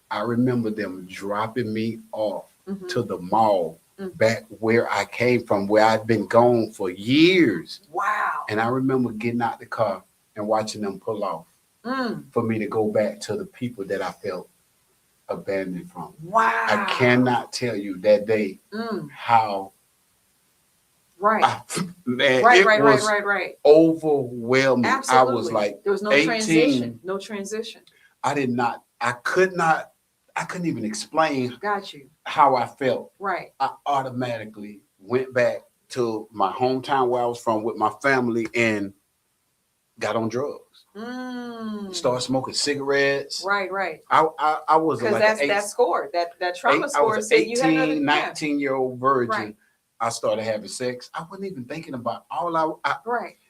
I remember them dropping me off to the mall back where I came from, where I'd been gone for years. Wow. And I remember getting out the car and watching them pull off for me to go back to the people that I felt abandoned from. Wow. I cannot tell you that day how right. Man, Right. Overwhelming. Absolutely. I was like, there was no 18. transition. I couldn't even explain Got you. how I felt. Right. I automatically went back to my hometown where I was from with my family and got on drugs. Started smoking cigarettes. Right. I was because like that score, that trauma score. I was an 18, 19-year-old virgin. Right. I started having sex. I wasn't even thinking about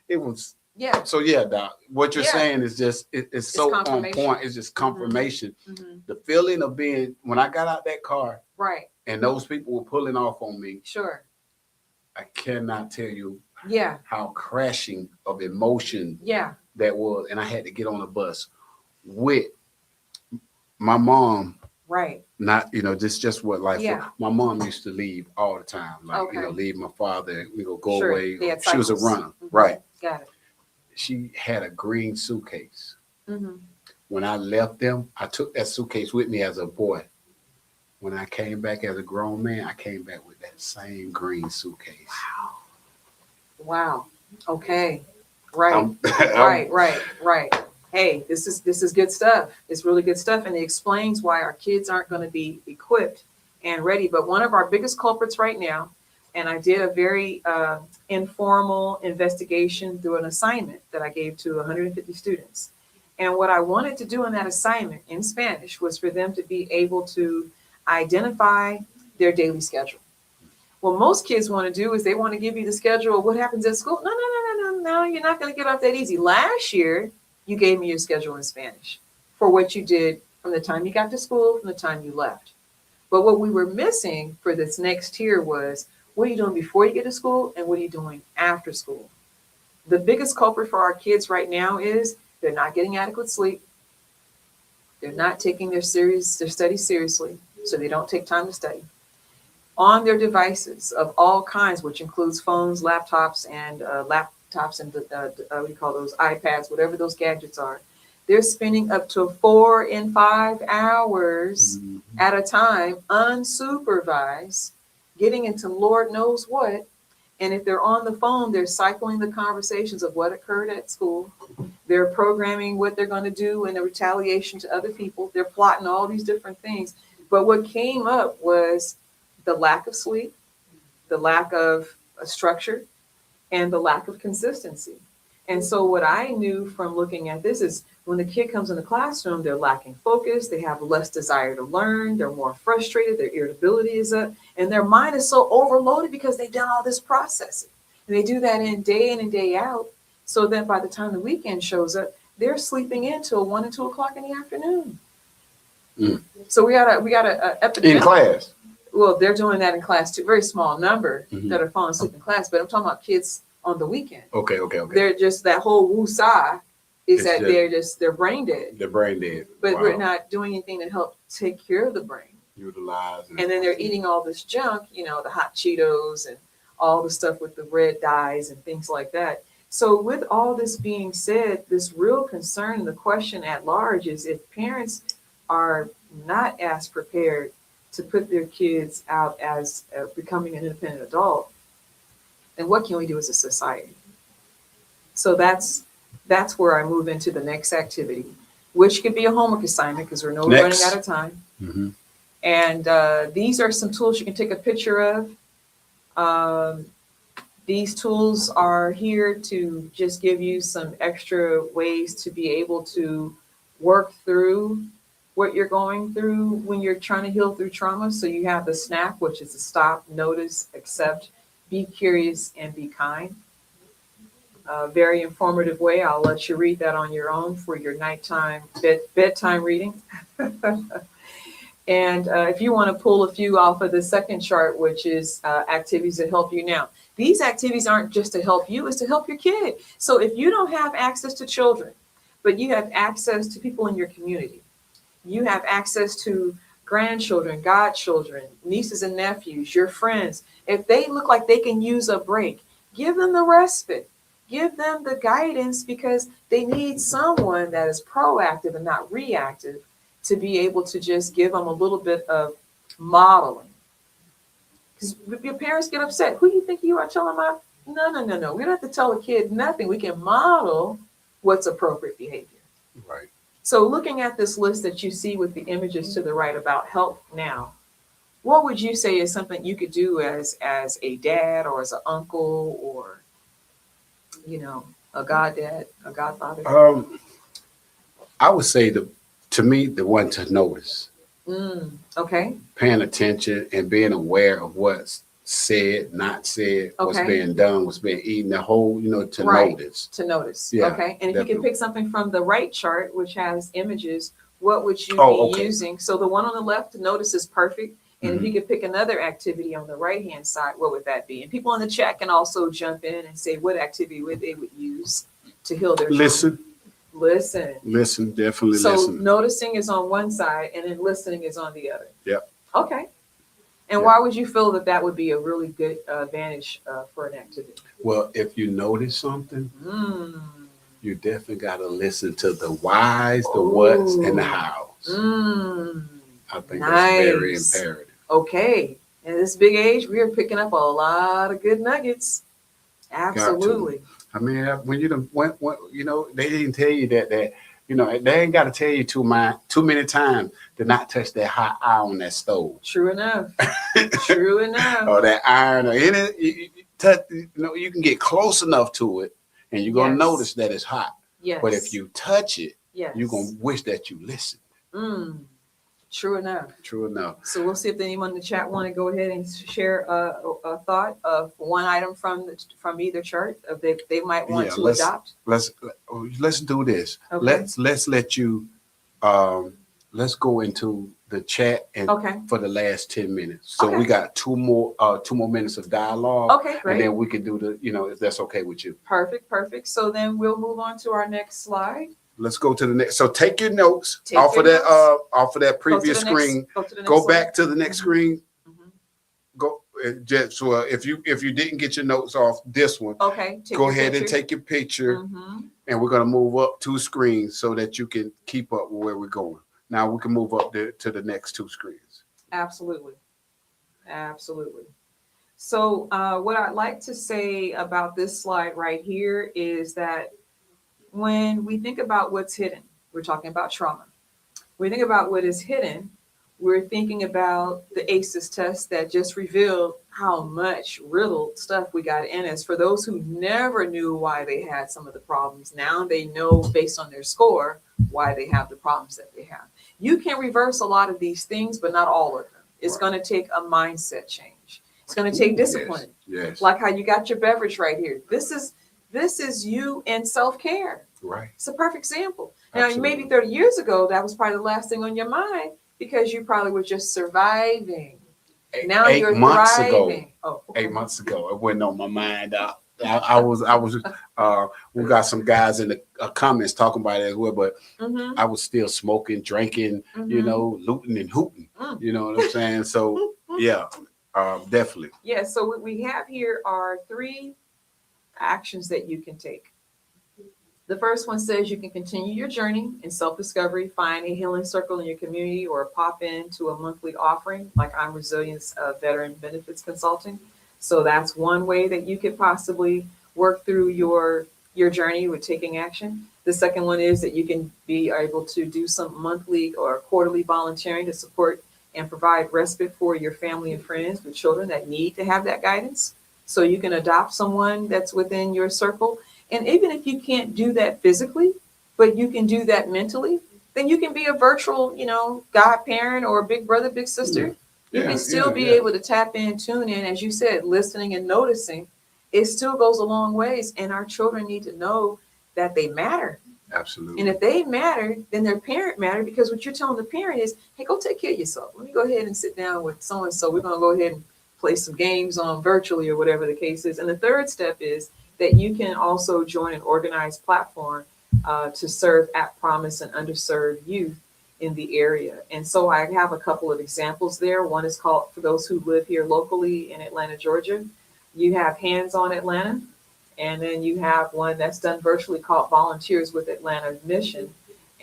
it was. Yeah. So Doc, what you're saying is just it's so on point. It's just confirmation. The feeling of being when I got out that car, right, and those people were pulling off on me. Sure. I cannot tell you. Yeah. How crashing of emotion. Yeah. That was, and I had to get on a bus with my mom Right. Not, just what life Yeah. was. My mom used to leave all the time. Like, Okay. leave my father, we go Sure. away. They had She was a cycles. runner. Right. Got it. She had a green suitcase. Mm-hmm. When I left them, I took that suitcase with me as a boy. When I came back as a grown man, I came back with that same green suitcase. Wow. Okay. Right. Right. Hey, this is good stuff. It's really good stuff, and it explains why our kids aren't going to be equipped and ready. But one of our biggest culprits right now, and I did a very informal investigation through an assignment that I gave to 150 students. And what I wanted to do in that assignment in Spanish was for them to be able to identify their daily schedule. What most kids want to do is they want to give you the schedule of what happens at school. No, you're not going to get off that easy. Last year, you gave me your schedule in Spanish for what you did from the time you got to school, from the time you left. But what we were missing for this next tier was, what are you doing before you get to school and what are you doing after school? The biggest culprit for our kids right now is they're not getting adequate sleep. They're not taking their studies seriously, so they don't take time to study. On their devices of all kinds, which includes phones, laptops, and what do you call those, iPads, whatever those gadgets are, they're spending up to 4 and 5 hours at a time, unsupervised, getting into Lord knows what. And if they're on the phone, they're cycling the conversations of what occurred at school. They're programming what they're going to do in a retaliation to other people. They're plotting all these different things. But what came up was the lack of sleep, the lack of structure, and the lack of consistency. And so what I knew from looking at this is when the kid comes in the classroom, they're lacking focus, they have less desire to learn, they're more frustrated, their irritability is up, and their mind is so overloaded because they've done all this processing. And they do that in and day out. So then by the time the weekend shows up, they're sleeping in till 1 and 2 o'clock in the afternoon. So we got a epidemic. In class. Well, they're doing that in class too. Very small number that are falling asleep in class, but I'm talking about kids on the weekend. Okay. They're just, that whole woo-saw is It's that they're brain dead. They're brain dead. But Wow. we're not doing anything to help take care of the brain. Utilize. And then they're eating all this junk, the hot Cheetos and all the stuff with the red dyes and things like that. So with all this being said, this real concern, the question at large is if parents are not as prepared to put their kids out as becoming an independent adult, then what can we do as a society? So that's where I move into the next activity, which could be a homework assignment because we're running out of time. And these are some tools you can take a picture of. These tools are here to just give you some extra ways to be able to work through what you're going through when you're trying to heal through trauma. So you have the SNAP, which is a stop, notice, accept, be curious, and be kind. Very informative way. I'll let you read that on your own for your nighttime bedtime reading. And if you want to pull a few off of the second chart, which is activities that help you now. These activities aren't just to help you, it's to help your kid. So if you don't have access to children, but you have access to people in your community, you have access to grandchildren, godchildren, nieces and nephews, your friends, if they look like they can use a break, give them the respite, give them the guidance because they need someone that is proactive and not reactive to be able to just give them a little bit of modeling. Because your parents get upset. Who do you think you are telling them? No. We don't have to tell a kid nothing. We can model what's appropriate behavior. Right. So looking at this list that you see with the images to the right about help now, what would you say is something you could do as a dad or as an uncle or, a goddad, a godfather? I would say to me, the one to notice. Okay. Paying attention and being aware of what's said, not said, what's being done, what's being eaten, the whole, to notice. To notice. Yeah, okay. And if you can pick something from the right chart, which has images, what would you be using? So the one on the left, notice, is perfect. And if you could pick another activity on the right-hand side, what would that be? And people in the chat can also jump in and say what activity they would use to heal their Listen. Listen. Listen, definitely So listen. noticing is on one side and then listening is on the other. Yep. Okay. And why would you feel that that would be a really good advantage for an activity? Well, if you notice something, you definitely got to listen to the whys, the whats, and the hows. I think that's very imperative. Okay. In this big age, we are picking up a lot of good nuggets. Absolutely. I mean, when you know, they didn't tell you that you know, they ain't got to tell you too many times to not touch that hot iron on that stove. True enough. True enough. Or that iron, or any, you know, you can get close enough to it, and you're gonna notice that it's hot. Yes. But if you touch it, yes, you're gonna wish that you listened. True enough. True enough. So we'll see if anyone in the chat want to go ahead and share a thought of one item from either chart of they might want to adopt. Let's do this. Okay. Let's let you let's go into the chat and for the last 10 minutes. So we got two more minutes of dialogue. Okay, great. And then we can do the, you know, if that's okay with you. Perfect. So then we'll move on to our next slide. Let's go to the next. So take your notes off of that previous screen. Go back to the next screen. Go just so if you didn't get your notes off this one, go ahead and take your picture, and we're gonna move up 2 screens so that you can keep up with where we're going. Now we can move up to the next 2 screens. Absolutely. So what I'd like to say about this slide right here is that when we think about what's hidden, we're talking about trauma. When we think about what is hidden, we're thinking about the ACEs test that just revealed how much riddled stuff we got in us. For those who never knew why they had some of the problems, now they know based on their score why they have the problems that they have. You can reverse a lot of these things, but not all of them. It's going to take a mindset change. It's going to take discipline. Yes. Like how you got your beverage right here. This is you in self-care. Right. It's a perfect example. Now, maybe 30 years ago, that was probably the last thing on your mind because you probably were just surviving. Now you're thriving. 8 months ago, it wasn't on my mind. I was we got some guys in the comments talking about it as well, but I was still smoking, drinking, you know, looting and hooting. You know what I'm saying? So yeah, definitely. Yeah. So what we have here are 3 actions that you can take. The first one says you can continue your journey in self-discovery, find a healing circle in your community, or pop into a monthly offering like I'm Resilience Veteran Benefits Consulting. So that's one way that you could possibly work through your journey with taking action. The second one is that you can be able to do some monthly or quarterly volunteering to support and provide respite for your family and friends with children that need to have that guidance. So you can adopt someone that's within your circle. And even if you can't do that physically, but you can do that mentally, then you can be a virtual, you know, godparent or big brother, big sister. You can still be able to tap in, tune in, as you said, listening and noticing. It still goes a long ways. And our children need to know that they matter. Absolutely. And if they matter, then their parent matter, because what you're telling the parent is, hey, go take care of yourself. Let me go ahead and sit down with so-and-so. We're going to go ahead and play some games on virtually or whatever the case is. And the third step is that you can also join an organized platform to serve at promise and underserved youth in the area. And so I have a couple of examples there. One is called, for those who live here locally in Atlanta, Georgia, you have Hands on Atlanta. And then you have one that's done virtually called Volunteers with Atlanta Mission.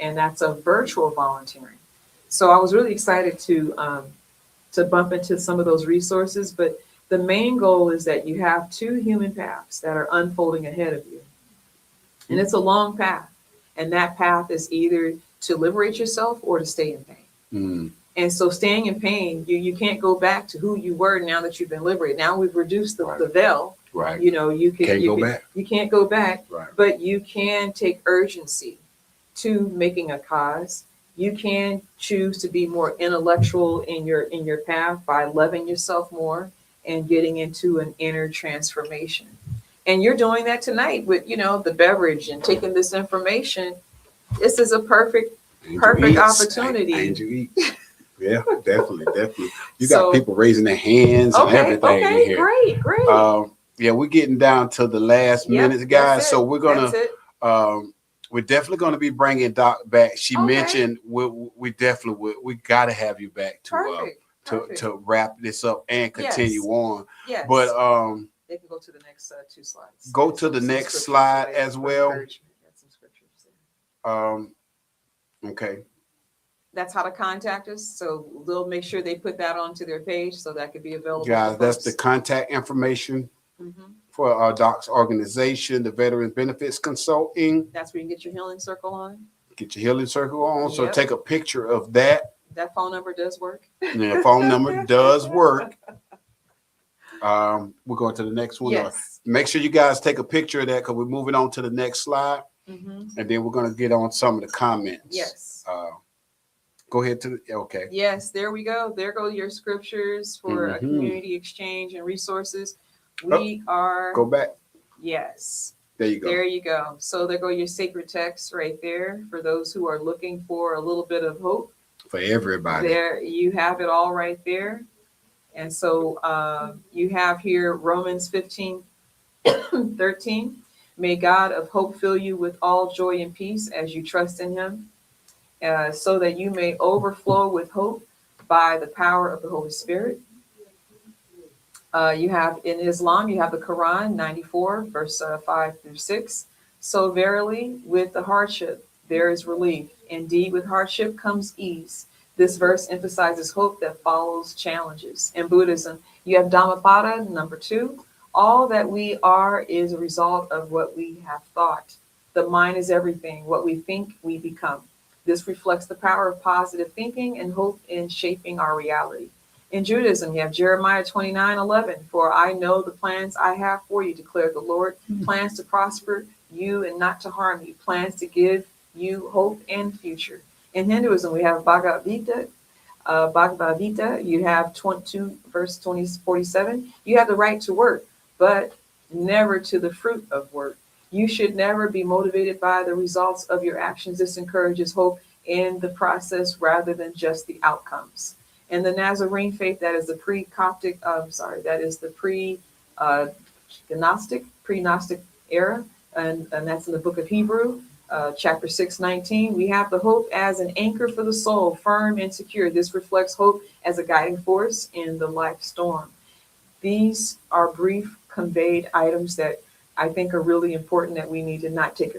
And that's a virtual volunteering. So I was really excited to bump into some of those resources. But the main goal is that you have 2 human paths that are unfolding ahead of you. And it's a long path. And that path is either to liberate yourself or to stay in pain. And so staying in pain, you can't go back to who you were now that you've been liberated. Now we've reduced the veil. Right. You know, you can't go back, right. But you can take urgency to making a cause. You can choose to be more intellectual in your path by loving yourself more and getting into an inner transformation. And you're doing that tonight with, you know, the beverage and taking this information. This is a perfect opportunity. Angel eats. Yeah, definitely. You got people raising their hands and everything in here. Great. Yeah, we're getting down to the last minutes, guys. So we're gonna we're definitely going to be bringing Doc back. She Okay. mentioned we definitely would. We got to have you back to wrap this up and continue on. Yes. But they can go to the next 2 slides. go to the next slide as well. Okay. That's how to contact us. So they'll make sure they put that onto their page so that could be available. Guys, that's the contact information for our Doc's organization, the Veteran Benefits Consulting. That's where you can get your healing circle on. Get your healing circle on. So Yep. take a picture of that. That phone number does work. Yeah, phone number does work. We're going to the next one. Yes. Make sure you guys take a picture of that because we're moving on to the next slide. And then we're going to get on some of the comments. Yes. Go ahead to the, okay. Yes, there we go. There go your scriptures for a community exchange and resources. We are. Go back. Yes. There you go. There you go. So there go your sacred texts right there for those who are looking for a little bit of hope. For everybody. There you have it all right there. And so you have here Romans 15:13. May God of hope fill you with all joy and peace as you trust in him, so that you may overflow with hope by the power of the Holy Spirit. You have in Islam, you have the Quran 94, verse 5-6. So verily, with the hardship, there is relief. Indeed, with hardship comes ease. This verse emphasizes hope that follows challenges. In Buddhism, you have Dhammapada, number 2. All that we are is a result of what we have thought. The mind is everything. What we think, we become. This reflects the power of positive thinking and hope in shaping our reality. In Judaism, you have Jeremiah 29:11. For I know the plans I have for you, declared the Lord. Plans to prosper you and not to harm you. Plans to give you hope and future. In Hinduism, we have Bhagavad Gita. You have 22, verse 47. You have the right to work, but never to the fruit of work. You should never be motivated by the results of your actions. This encourages hope in the process rather than just the outcomes. In the Nazarene faith, that is the pre-Gnostic era, and that's in the book of Hebrew, chapter 6:19. We have the hope as an anchor for the soul, firm and secure. This reflects hope as a guiding force in the life storm. These are brief conveyed items that I think are really important that we need to not take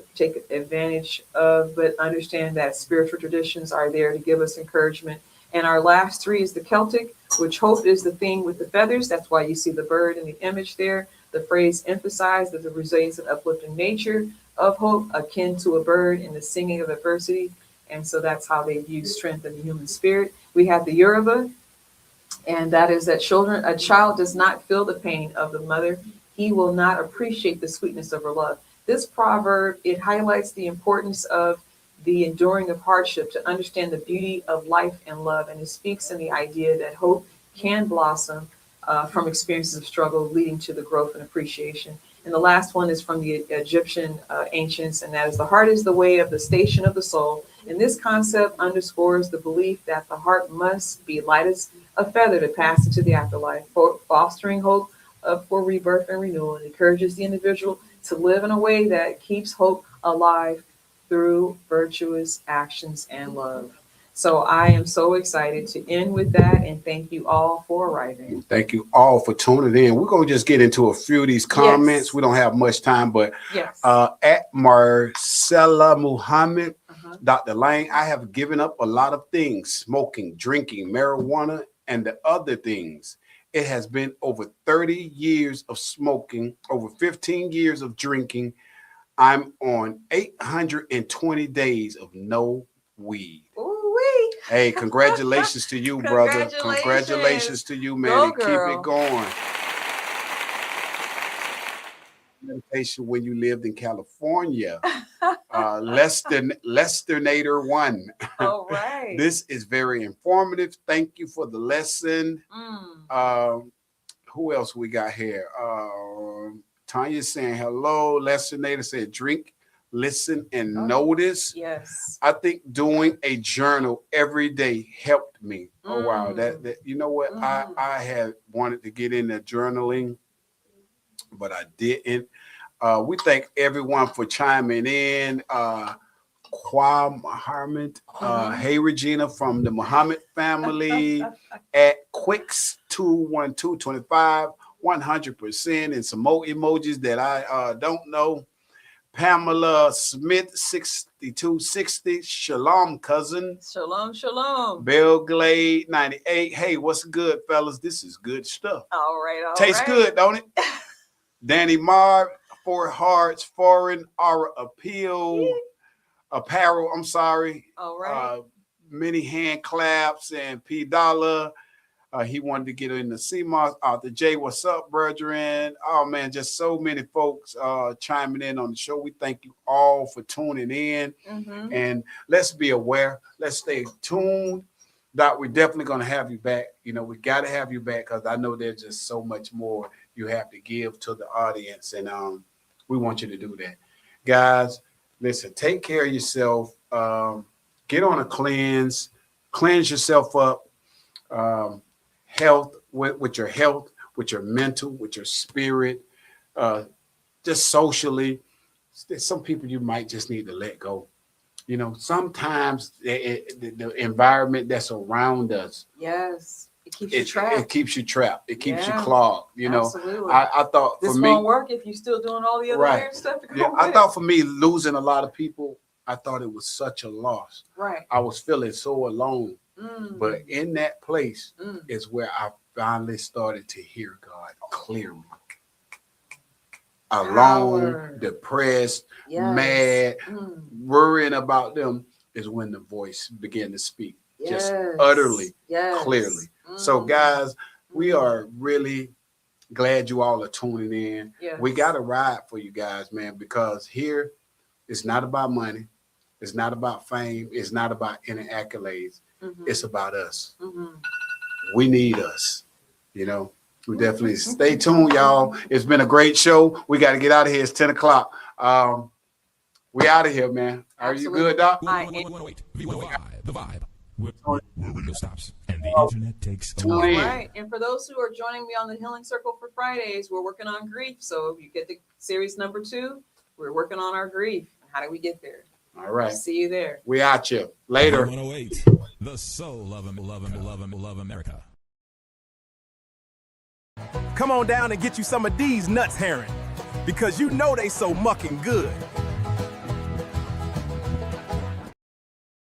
advantage of, but understand that spiritual traditions are there to give us encouragement. And our last 3 is the Celtic, which hope is the thing with the feathers. That's why you see the bird in the image there. The phrase emphasized that the resilience and uplifting nature of hope, akin to a bird in the singing of adversity. And so that's how they view strength in the human spirit. We have the Yoruba, and that is that a child does not feel the pain of the mother. He will not appreciate the sweetness of her love. This proverb, it highlights the importance of the enduring of hardship to understand the beauty of life and love. And it speaks in the idea that hope can blossom from experiences of struggle, leading to the growth and appreciation. And the last one is from the Egyptian ancients, and that is the heart is the way of the station of the soul. And this concept underscores the belief that the heart must be light as a feather to pass into the afterlife, fostering hope for rebirth and renewal, and encourages the individual to live in a way that keeps hope alive through virtuous actions and love. So I am so excited to end with that, and thank you all for arriving. Thank you all for tuning in. We're going to just get into a few of these comments. Yes. We don't have much time, but yes. At Marcella Muhammad, Dr. Lang, I have given up a lot of things, smoking, drinking, marijuana, and the other things. It has been over 30 years of smoking, over 15 years of drinking. I'm on 820 days of no weed. Ooh-wee. Hey, congratulations to you, brother. Congratulations to you, man. Keep it going. Meditation when you lived in California. Lesternator 1. All right. This is very informative. Thank you for the lesson. Who else we got here? Tanya saying hello. Lesternator said drink, listen, and notice. Yes. I think doing a journal every day helped me. Oh wow. That you know what? I had wanted to get into journaling, but I didn't. We thank everyone for chiming in. Kwa Muhammad, hey Regina from the Muhammad family at Quicks 21225, 100%, and some more emojis that I don't know. Pamela Smith 6260, Shalom cousin. Shalom, shalom. Belglade 98. Hey, what's good, fellas? This is good stuff. All right, all Tastes right. good, don't it? Danny Marr, Four Hearts, Foreign, Aura Apparel, I'm sorry. All right. Many hand claps and P Dollar. He wanted to get in the CMOS. Arthur J, what's up, brethren? Oh, man, just so many folks chiming in on the show. We thank you all for tuning in. Mm-hmm. And let's be aware. Let's stay tuned. Doc, we're definitely going to have you back. You know, we got to have you back because I know there's just so much more you have to give to the audience. And we want you to do that. Guys, listen, take care of yourself. Get on a cleanse yourself up. Health with your health, with your mental, with your spirit, just socially. There's some people you might just need to let go. You know, sometimes the environment that's around us. Yes. It keeps you trapped. It keeps you trapped. It keeps you clogged. You know, absolutely. I thought this for me, won't work if you're still doing all the other weird stuff. I thought for me, losing a lot of people, I thought it was such a loss. Right. I was feeling so alone. But in that place is where I finally started to hear God clearly. Alone, depressed, mad, worrying about them is when the voice began to speak. Just utterly, clearly. So, guys, we are really glad you all are tuning in. We got a ride for you guys, man, because here it's not about money. It's not about fame. It's not about any accolades. It's about us. We need us. You know, we definitely stay tuned, y'all. It's been a great show. We got to get out of here. It's 10 o'clock. We out of here, man. Are you good, Doc? Wait. The vibe. Where radio stops and the internet takes over. All right. And for those who are joining me on the Healing Circle for Fridays, we're working on grief. So if you get the series number 2, we're working on our grief. How do we get there? All right. See you there. We out you. Later. 108, the soul of America. Come on down and get you some of these nuts, Heron, because you know they so mucking good.